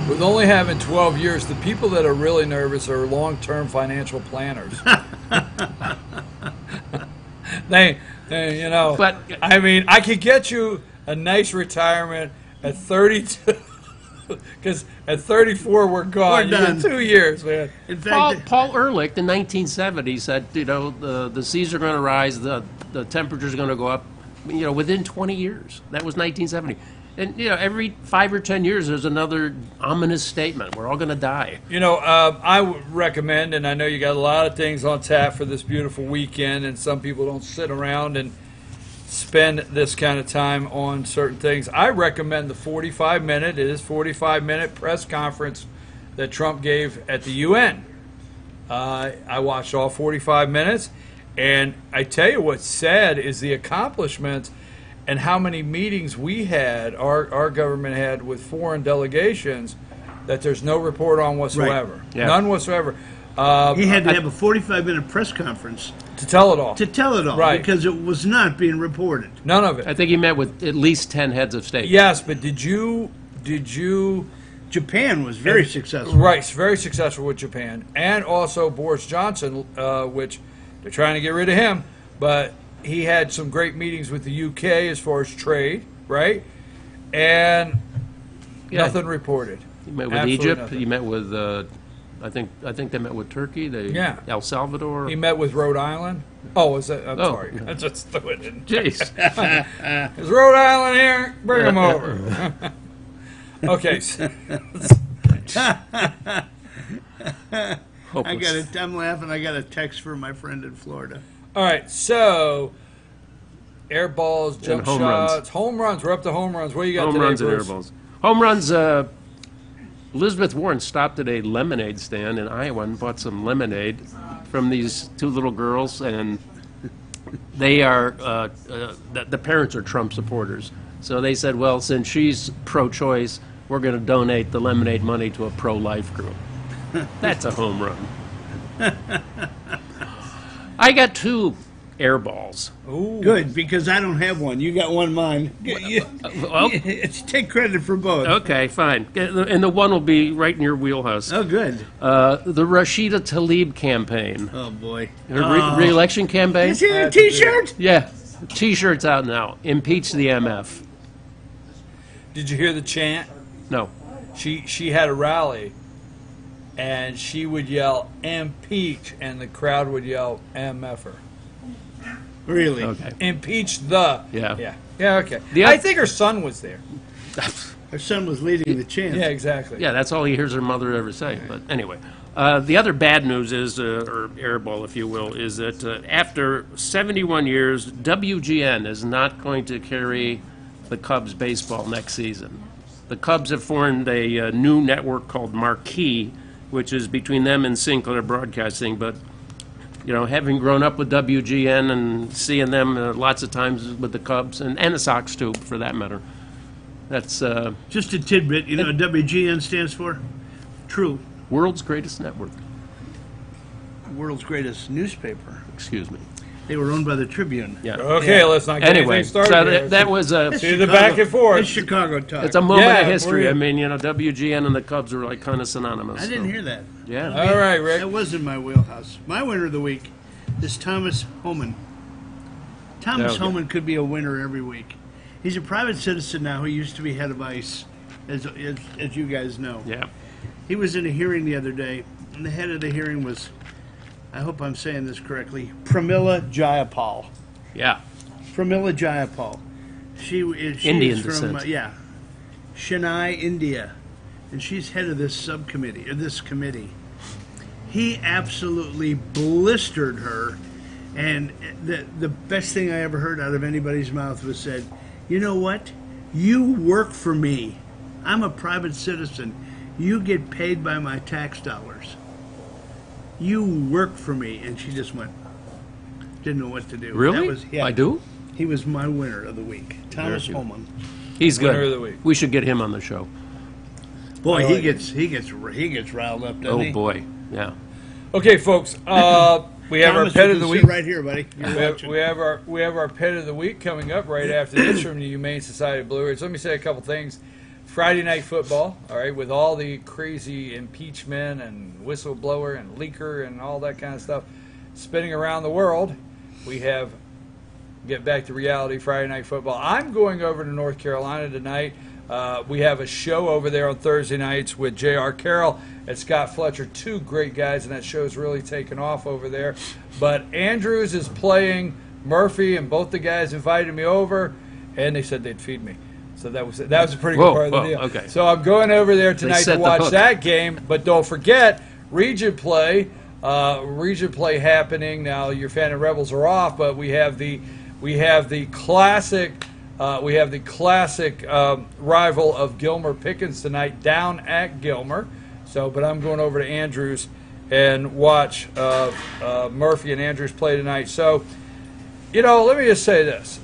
With only having 12 years, the people that are really nervous are long-term financial planners. But I mean, I could get you a nice retirement at 32, because at 34 we're gone. You get 2 years, man. In fact, Paul Ehrlich in 1970 said, the seas are going to rise, the temperature's going to go up. within 20 years. That was 1970. And, every 5 or 10 years, there's another ominous statement. We're all going to die. I would recommend, and I know you got a lot of things on tap for this beautiful weekend, and some people don't sit around and spend this kind of time on certain things. I recommend the 45-minute press conference that Trump gave at the UN. I watched all 45 minutes, and I tell you what's sad is the accomplishments and how many meetings we had, our government had with foreign delegations that there's no report on whatsoever. Right. Yeah. None whatsoever. He had to have a 45-minute press conference to tell it all. Right. Because it was not being reported. None of it. I think he met with at least 10 heads of state. Yes, but did you Japan was very successful. Right, very successful with Japan. And also Boris Johnson, which they're trying to get rid of him, but he had some great meetings with the UK as far as trade, right? And nothing reported. He met with Absolutely Egypt. nothing. He met with, I think they met with Turkey. El Salvador. He met with Rhode Island. Oh, was that? I'm Oh. sorry. I just threw it in. Jeez. Is Rhode Island here? Bring him over. Okay. I'm laughing. I got a text from my friend in Florida. All right, so air balls, jump home shots, runs. home runs. We're up to home runs. What do you got Home today, runs and air Bruce? balls. Home runs. Elizabeth Warren stopped at a lemonade stand in Iowa and bought some lemonade from these two little girls, and they are the parents are Trump supporters. So they said, well, since she's pro-choice, we're going to donate the lemonade money to a pro-life group. That's a home run. I got 2 air balls. Ooh. Good, because I don't have one. You got one mine. Well, Take credit for both. okay, fine. And the one will be right in your wheelhouse. Oh, good. The Rashida Tlaib campaign. Oh, boy. Her re-election campaign? Is it a T-shirt? Yeah. T-shirt's out now. Impeach the MF. Did you hear the chant? No. She had a rally, and she would yell "impeach," and the crowd would yell "MFer." Really? Okay. Impeach the. Yeah. Yeah. Okay. The I think her son was there. Her son was leading the chant. Yeah, exactly. Yeah, that's all he hears her mother ever say. But anyway, the other bad news is, or airball, if you will, is that after 71 years, WGN is not going to carry the Cubs baseball next season. The Cubs have formed a new network called Marquee, which is between them and Sinclair Broadcasting. But, having grown up with WGN and seeing them lots of times with the Cubs, and the Sox too, for that matter, that's... Just a tidbit, you know what WGN stands for? True. World's Greatest Network. World's greatest newspaper. Excuse me. They were owned by the Tribune. Yeah. Okay, let's not get Anyway, anything started. so here. that was a... See the back and forth. It's Chicago talk. It's a moment Yeah, of history. we're- I mean, WGN and the Cubs are like kind of synonymous. I didn't so. hear that. Yeah. All right, Rick. That was in my wheelhouse. My winner of the week is Thomas Homan. Thomas Okay. Homan could be a winner every week. He's a private citizen now who used to be head of ICE, as you guys know. Yeah. He was in a hearing the other day, and the head of the hearing was, I hope I'm saying this correctly, Pramila Jayapal. Yeah. Pramila Jayapal. She Indian is from descent. Chennai, India, and she's head of this subcommittee or this committee. He absolutely blistered her, and the best thing I ever heard out of anybody's mouth was said, "You know what? You work for me. I'm a private citizen. You get paid by my tax dollars. You work for me." And she just went, didn't know what to do. Really? That was, yeah, I do? He was my winner of the week. Thomas Very good. Homan. He's good. Winner of the week. We should get him on the show. Boy, I he like gets riled up, doesn't Oh, he? boy. Yeah. Okay, folks. We have our Thomas, pet you of the can week. sit right here, buddy. You're We have, watching. we have our pet of the week coming up right after this from the Humane Society of Blue Ridge. Let me say a couple things. Friday night football, all right, with all the crazy impeachment and whistleblower and leaker and all that kind of stuff spinning around the world. We have get back to reality Friday night football. I'm going over to North Carolina tonight. We have a show over there on Thursday nights with J.R. Carroll and Scott Fletcher, two great guys, and that show's really taken off over there. But Andrews is playing Murphy and both the guys invited me over, and they said they'd feed me. So that was a pretty good part of the deal. Okay. So I'm going over there tonight to watch that game. But don't forget, region play happening now. Your Fannin Rebels are off, but we have the classic rival of Gilmer Pickens tonight down at Gilmer. So, but I'm going over to Andrews and watch Murphy and Andrews play tonight. So, let me just say this.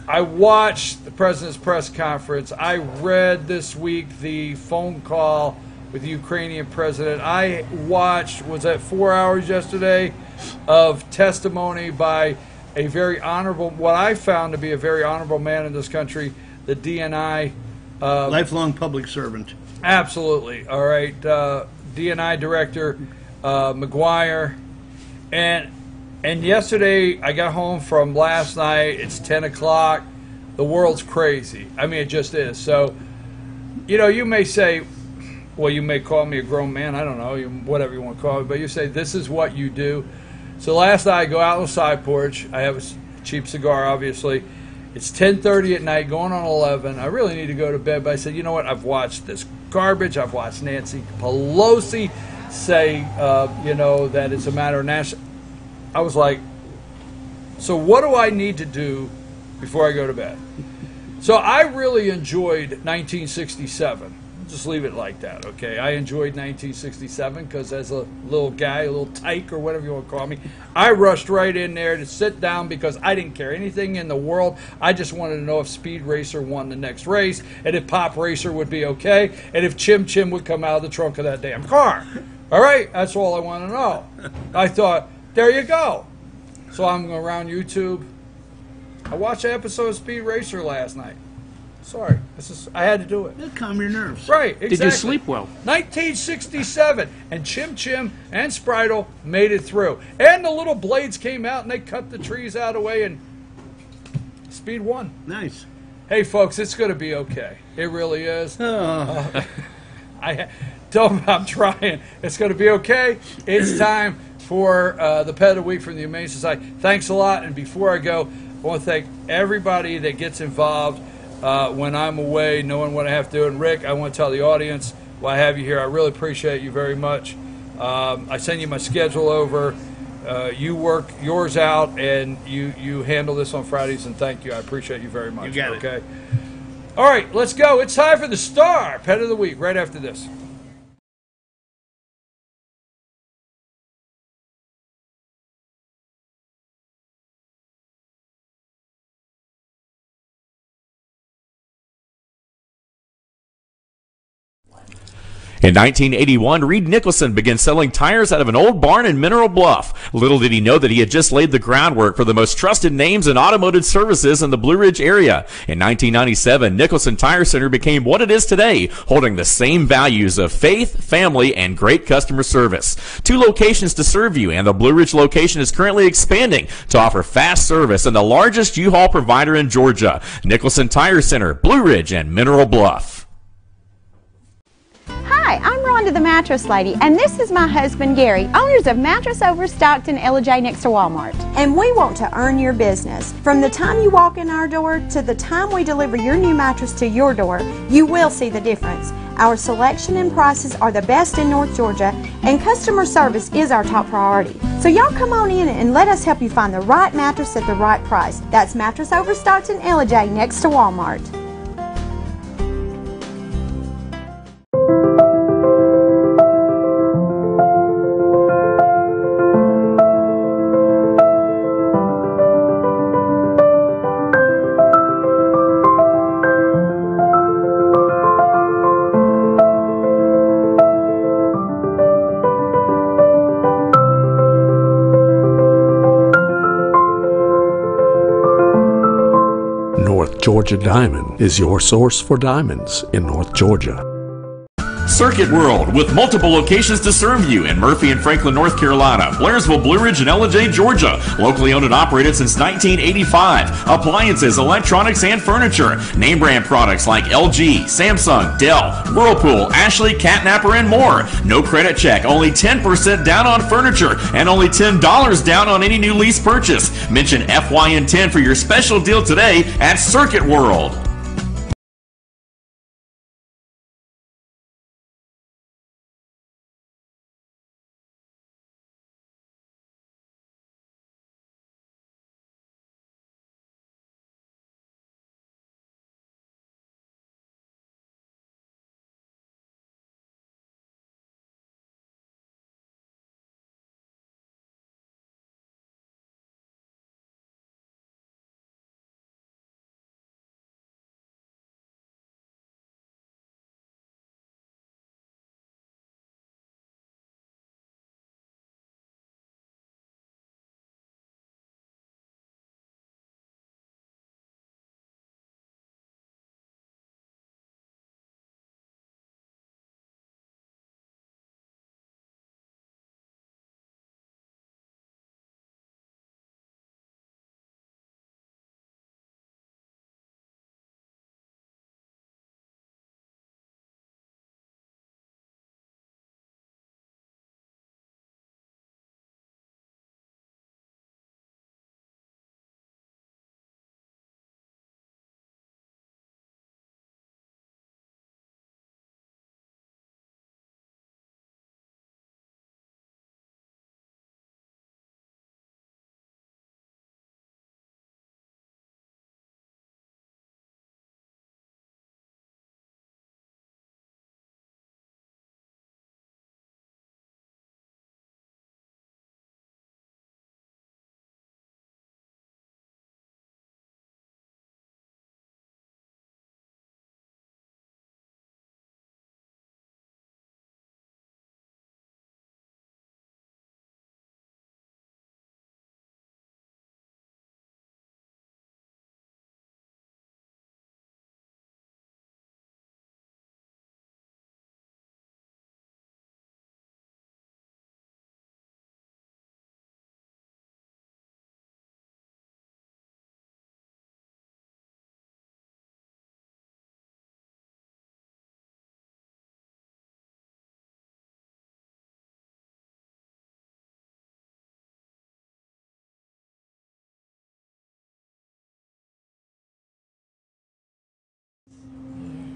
I watched the president's press conference. I read this week the phone call with the Ukrainian president. I watched, was that 4 hours yesterday, of testimony by a very honorable, what I found to be a very honorable man in this country, the DNI. Lifelong public servant. Absolutely. All right. DNI Director McGuire. And yesterday, I got home from last night. It's 10 o'clock. The world's crazy. I mean, it just is. So, you may say, well, you may call me a grown man. I don't know, whatever you want to call me. But you say, this is what you do. So last night, I go out on the side porch. I have a cheap cigar, obviously. It's 10:30 at night, going on 11. I really need to go to bed. But I said, you know what? I've watched this garbage. I've watched Nancy Pelosi say, that it's a matter of national. I was like, so what do I need to do before I go to bed? So I really enjoyed 1967. Just leave it like that, okay? I enjoyed 1967 because as a little guy, a little tyke or whatever you want to call me, I rushed right in there to sit down because I didn't care anything in the world. I just wanted to know if Speed Racer won the next race and if Pop Racer would be okay and if Chim Chim would come out of the trunk of that damn car. All right? That's all I want to know. I thought, there you go. So I'm going around YouTube. I watched an episode of Speed Racer last night. Sorry. I had to do it. It'll calm your nerves. Right, exactly. Did you sleep well? 1967. And Chim Chim and Spritle made it through. And the little blades came out and they cut the trees out of the way and Speed won. Nice. Hey, folks, it's going to be okay. It really is. Oh. I'm trying. It's going to be okay. It's time for the Pet of the Week from the Humane Society. Thanks a lot. And before I go, I want to thank everybody that gets involved when I'm away, knowing what I have to do. And Rick, I want to tell the audience why I have you here. I really appreciate you very much. I send you my schedule over. You work yours out, and you handle this on Fridays, and thank you. I appreciate you very much. You got it. Okay. All right, let's go. It's time for the Star Pet of the Week right after this. In 1981, Reed Nicholson began selling tires out of an old barn in Mineral Bluff. Little did he know that he had just laid the groundwork for the most trusted names in automotive services in the Blue Ridge area. In 1997, Nicholson Tire Center became what it is today, holding the same values of faith, family, and great customer service. 2 locations to serve you, and the Blue Ridge location is currently expanding to offer fast service and the largest U-Haul provider in Georgia. Nicholson Tire Center, Blue Ridge, and Mineral Bluff. Hi, I'm Rhonda the Mattress Lady, and this is my husband Gary, owners of Mattress Overstocked in LJ next to Walmart. And we want to earn your business. From the time you walk in our door to the time we deliver your new mattress to your door, you will see the difference. Our selection and prices are the best in North Georgia, and customer service is our top priority. So y'all come on in and let us help you find the right mattress at the right price. That's Mattress Overstocked in LJ next to Walmart. Georgia Diamond is your source for diamonds in North Georgia. Circuit World, with multiple locations to serve you in Murphy and Franklin, North Carolina, Blairsville, Blue Ridge, and Ellijay, Georgia. Locally owned and operated since 1985. Appliances, electronics, and furniture. Name brand products like LG, Samsung, Dell, Whirlpool, Ashley, Catnapper, and more. No credit check, only 10% down on furniture, and only $10 down on any new lease purchase. Mention FYN10 for your special deal today at Circuit World.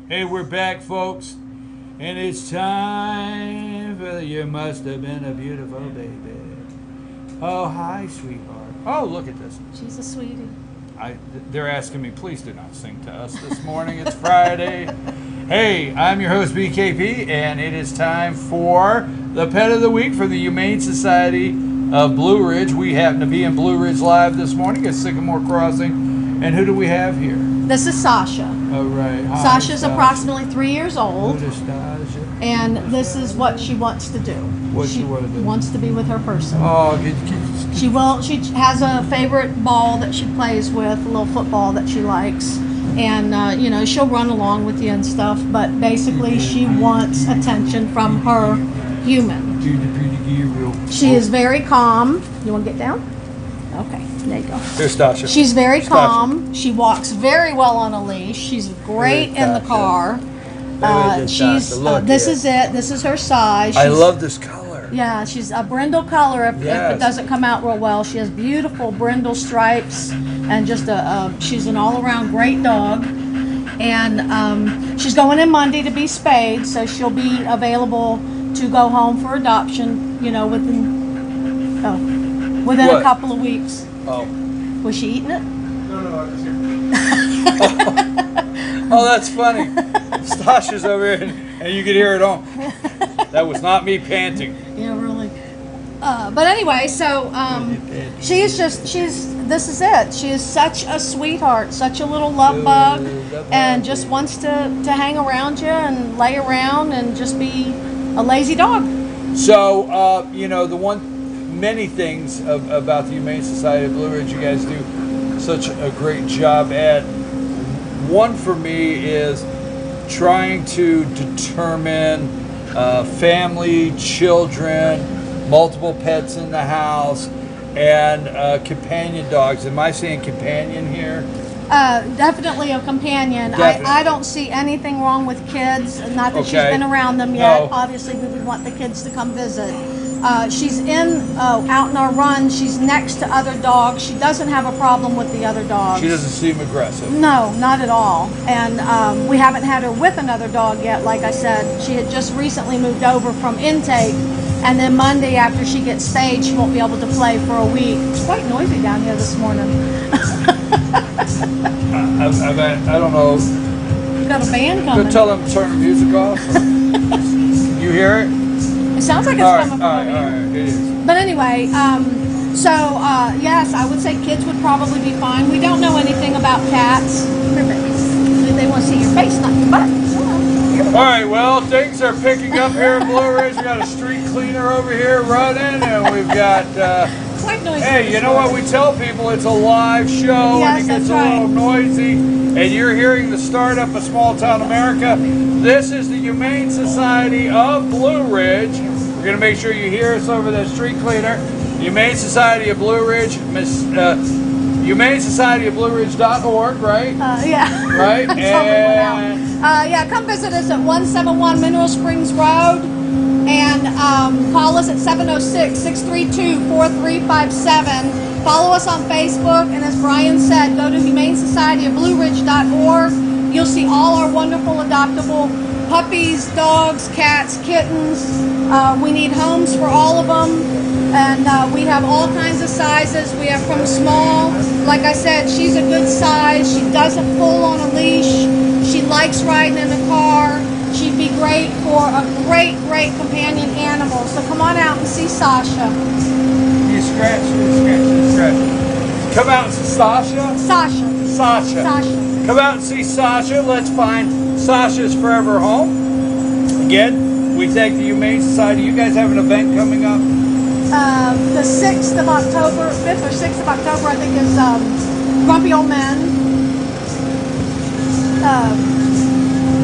Hey, we're back, folks, and it's time for You Must Have Been a Beautiful Baby. Oh, hi, sweetheart. Oh, look at this. She's a sweetie. They're asking me, please do not sing to us this morning. It's Friday. Hey, I'm your host, BKP, and it is time for the Pet of the Week for the Humane Society of Blue Ridge. We happen to be in Blue Ridge Live this morning at Sycamore Crossing. And who do we have here? This is Sasha. Oh, right. Hi, Sasha's approximately 3 years old. And this is what she wants to do. What she wants to be with her person. Oh, She has a favorite ball that she plays with, a little football that she likes. And, you know, she'll run along with you and stuff. But basically, she wants attention from her human. She is very calm. You want to get down? Okay, there you go. Here's Stasha. She's very calm. She walks very well on a leash. She's great in the car. This is it. This is her size. I love this color. Yeah, she's a brindle color. If it doesn't come out real well, she has beautiful brindle stripes and just she's an all-around great dog. And she's going in Monday to be spayed, so she'll be available to go home for adoption. You know, within a couple of weeks. Oh. Was she eating it? No, I just hear. Oh, that's funny. Stasha's over here, and you could hear it on. That was not me panting. Yeah, really. But anyway, so this is it. She is such a sweetheart, such a little love bug, and just wants to hang around you and lay around and just be a lazy dog. So, you know, many things about the Humane Society of Blue Ridge you guys do such a great job at. One for me is trying to determine family, children, multiple pets in the house, and companion dogs. Am I saying companion here? Definitely a companion. Definitely. I don't see anything wrong with kids. Not that she's Okay. been around them yet. No. Obviously, we would want the kids to come visit. She's out in our run. She's next to other dogs. She doesn't have a problem with the other dogs. She doesn't seem aggressive. No, not at all. And we haven't had her with another dog yet. Like I said, she had just recently moved over from intake. And then Monday, after she gets spayed, she won't be able to play for a week. It's quite noisy down here this morning. I don't know. We've got a band coming. Go tell them to turn the music off. You hear it? It sounds like it's coming from over here. All right, it is. But anyway, yes, I would say kids would probably be fine. We don't know anything about cats. They want to see your face, not your butt. All right, well, things are picking up here in Blue Ridge. We got a street cleaner over here running, and we've got. Quite noisy. Hey, you know what we tell people? It's a live show, Yes, and it gets that's a little right. noisy. And you're hearing the startup of Small Town America. This is the Humane Society of Blue Ridge. We're going to make sure you hear us over the street cleaner. Humane Society of Blue Ridge, Humane Society of Blue Ridge.org, right? Yeah. Right? Yeah, come visit us at 171 Mineral Springs Road and call us at 706-632-4357. Follow us on Facebook, and as Brian said, go to humanesocietyofblueridge.org. You'll see all our wonderful adoptable puppies, dogs, cats, kittens. We need homes for all of them, and we have all kinds of sizes. We have from small, like I said, she's a good size. She doesn't pull on a leash. She likes riding in a car. She'd be great for a great companion animal. So come on out and see Sasha. You scratch. Come out and see Sasha? Sasha. Come out and see Sasha. Let's find Sasha's forever home. Again, we thank the Humane Society. You guys have an event coming up? The 6th of October, 5th or 6th of October, I think, is Grumpy Old Men.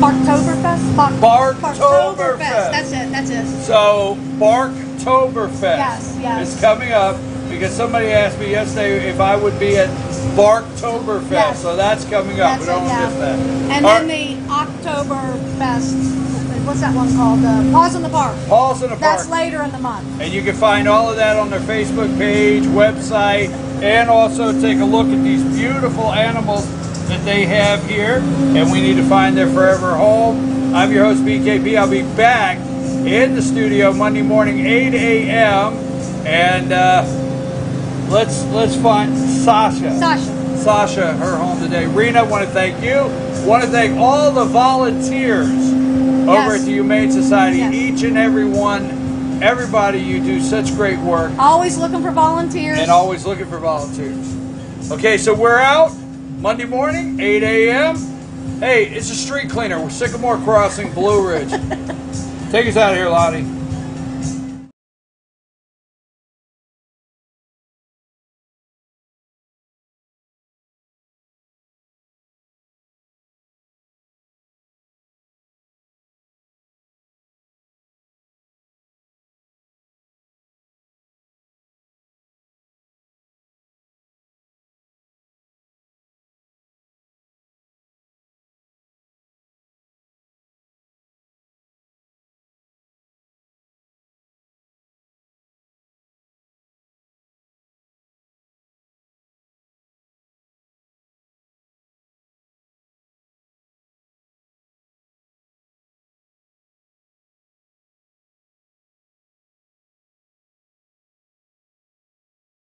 Barktoberfest? Barktoberfest. That's it. So, Barktoberfest Yes. is coming up because somebody asked me yesterday if I would be at Barktoberfest. Yes. So that's coming up. That's We don't it, miss that. And All then the Oktoberfest, what's that one called? Paws in the Park. Paws in the Park. That's later in the month. And you can find all of that on their Facebook page, website, and also take a look at these beautiful animals that they have here. And we need to find their forever home. I'm your host, BKP. I'll be back in the studio Monday morning, 8 a.m. And let's find Sasha. Sasha, her home today. Rena, I want to thank you. I want to thank all the volunteers over at the Humane Society. Each and every one. Everybody, you do such great work. Always looking for volunteers. And always looking for volunteers. Okay, so we're out Monday morning, 8 a.m. Hey, it's a street cleaner. We're Sycamore Crossing, Blue Ridge. Take us out of here, Lottie.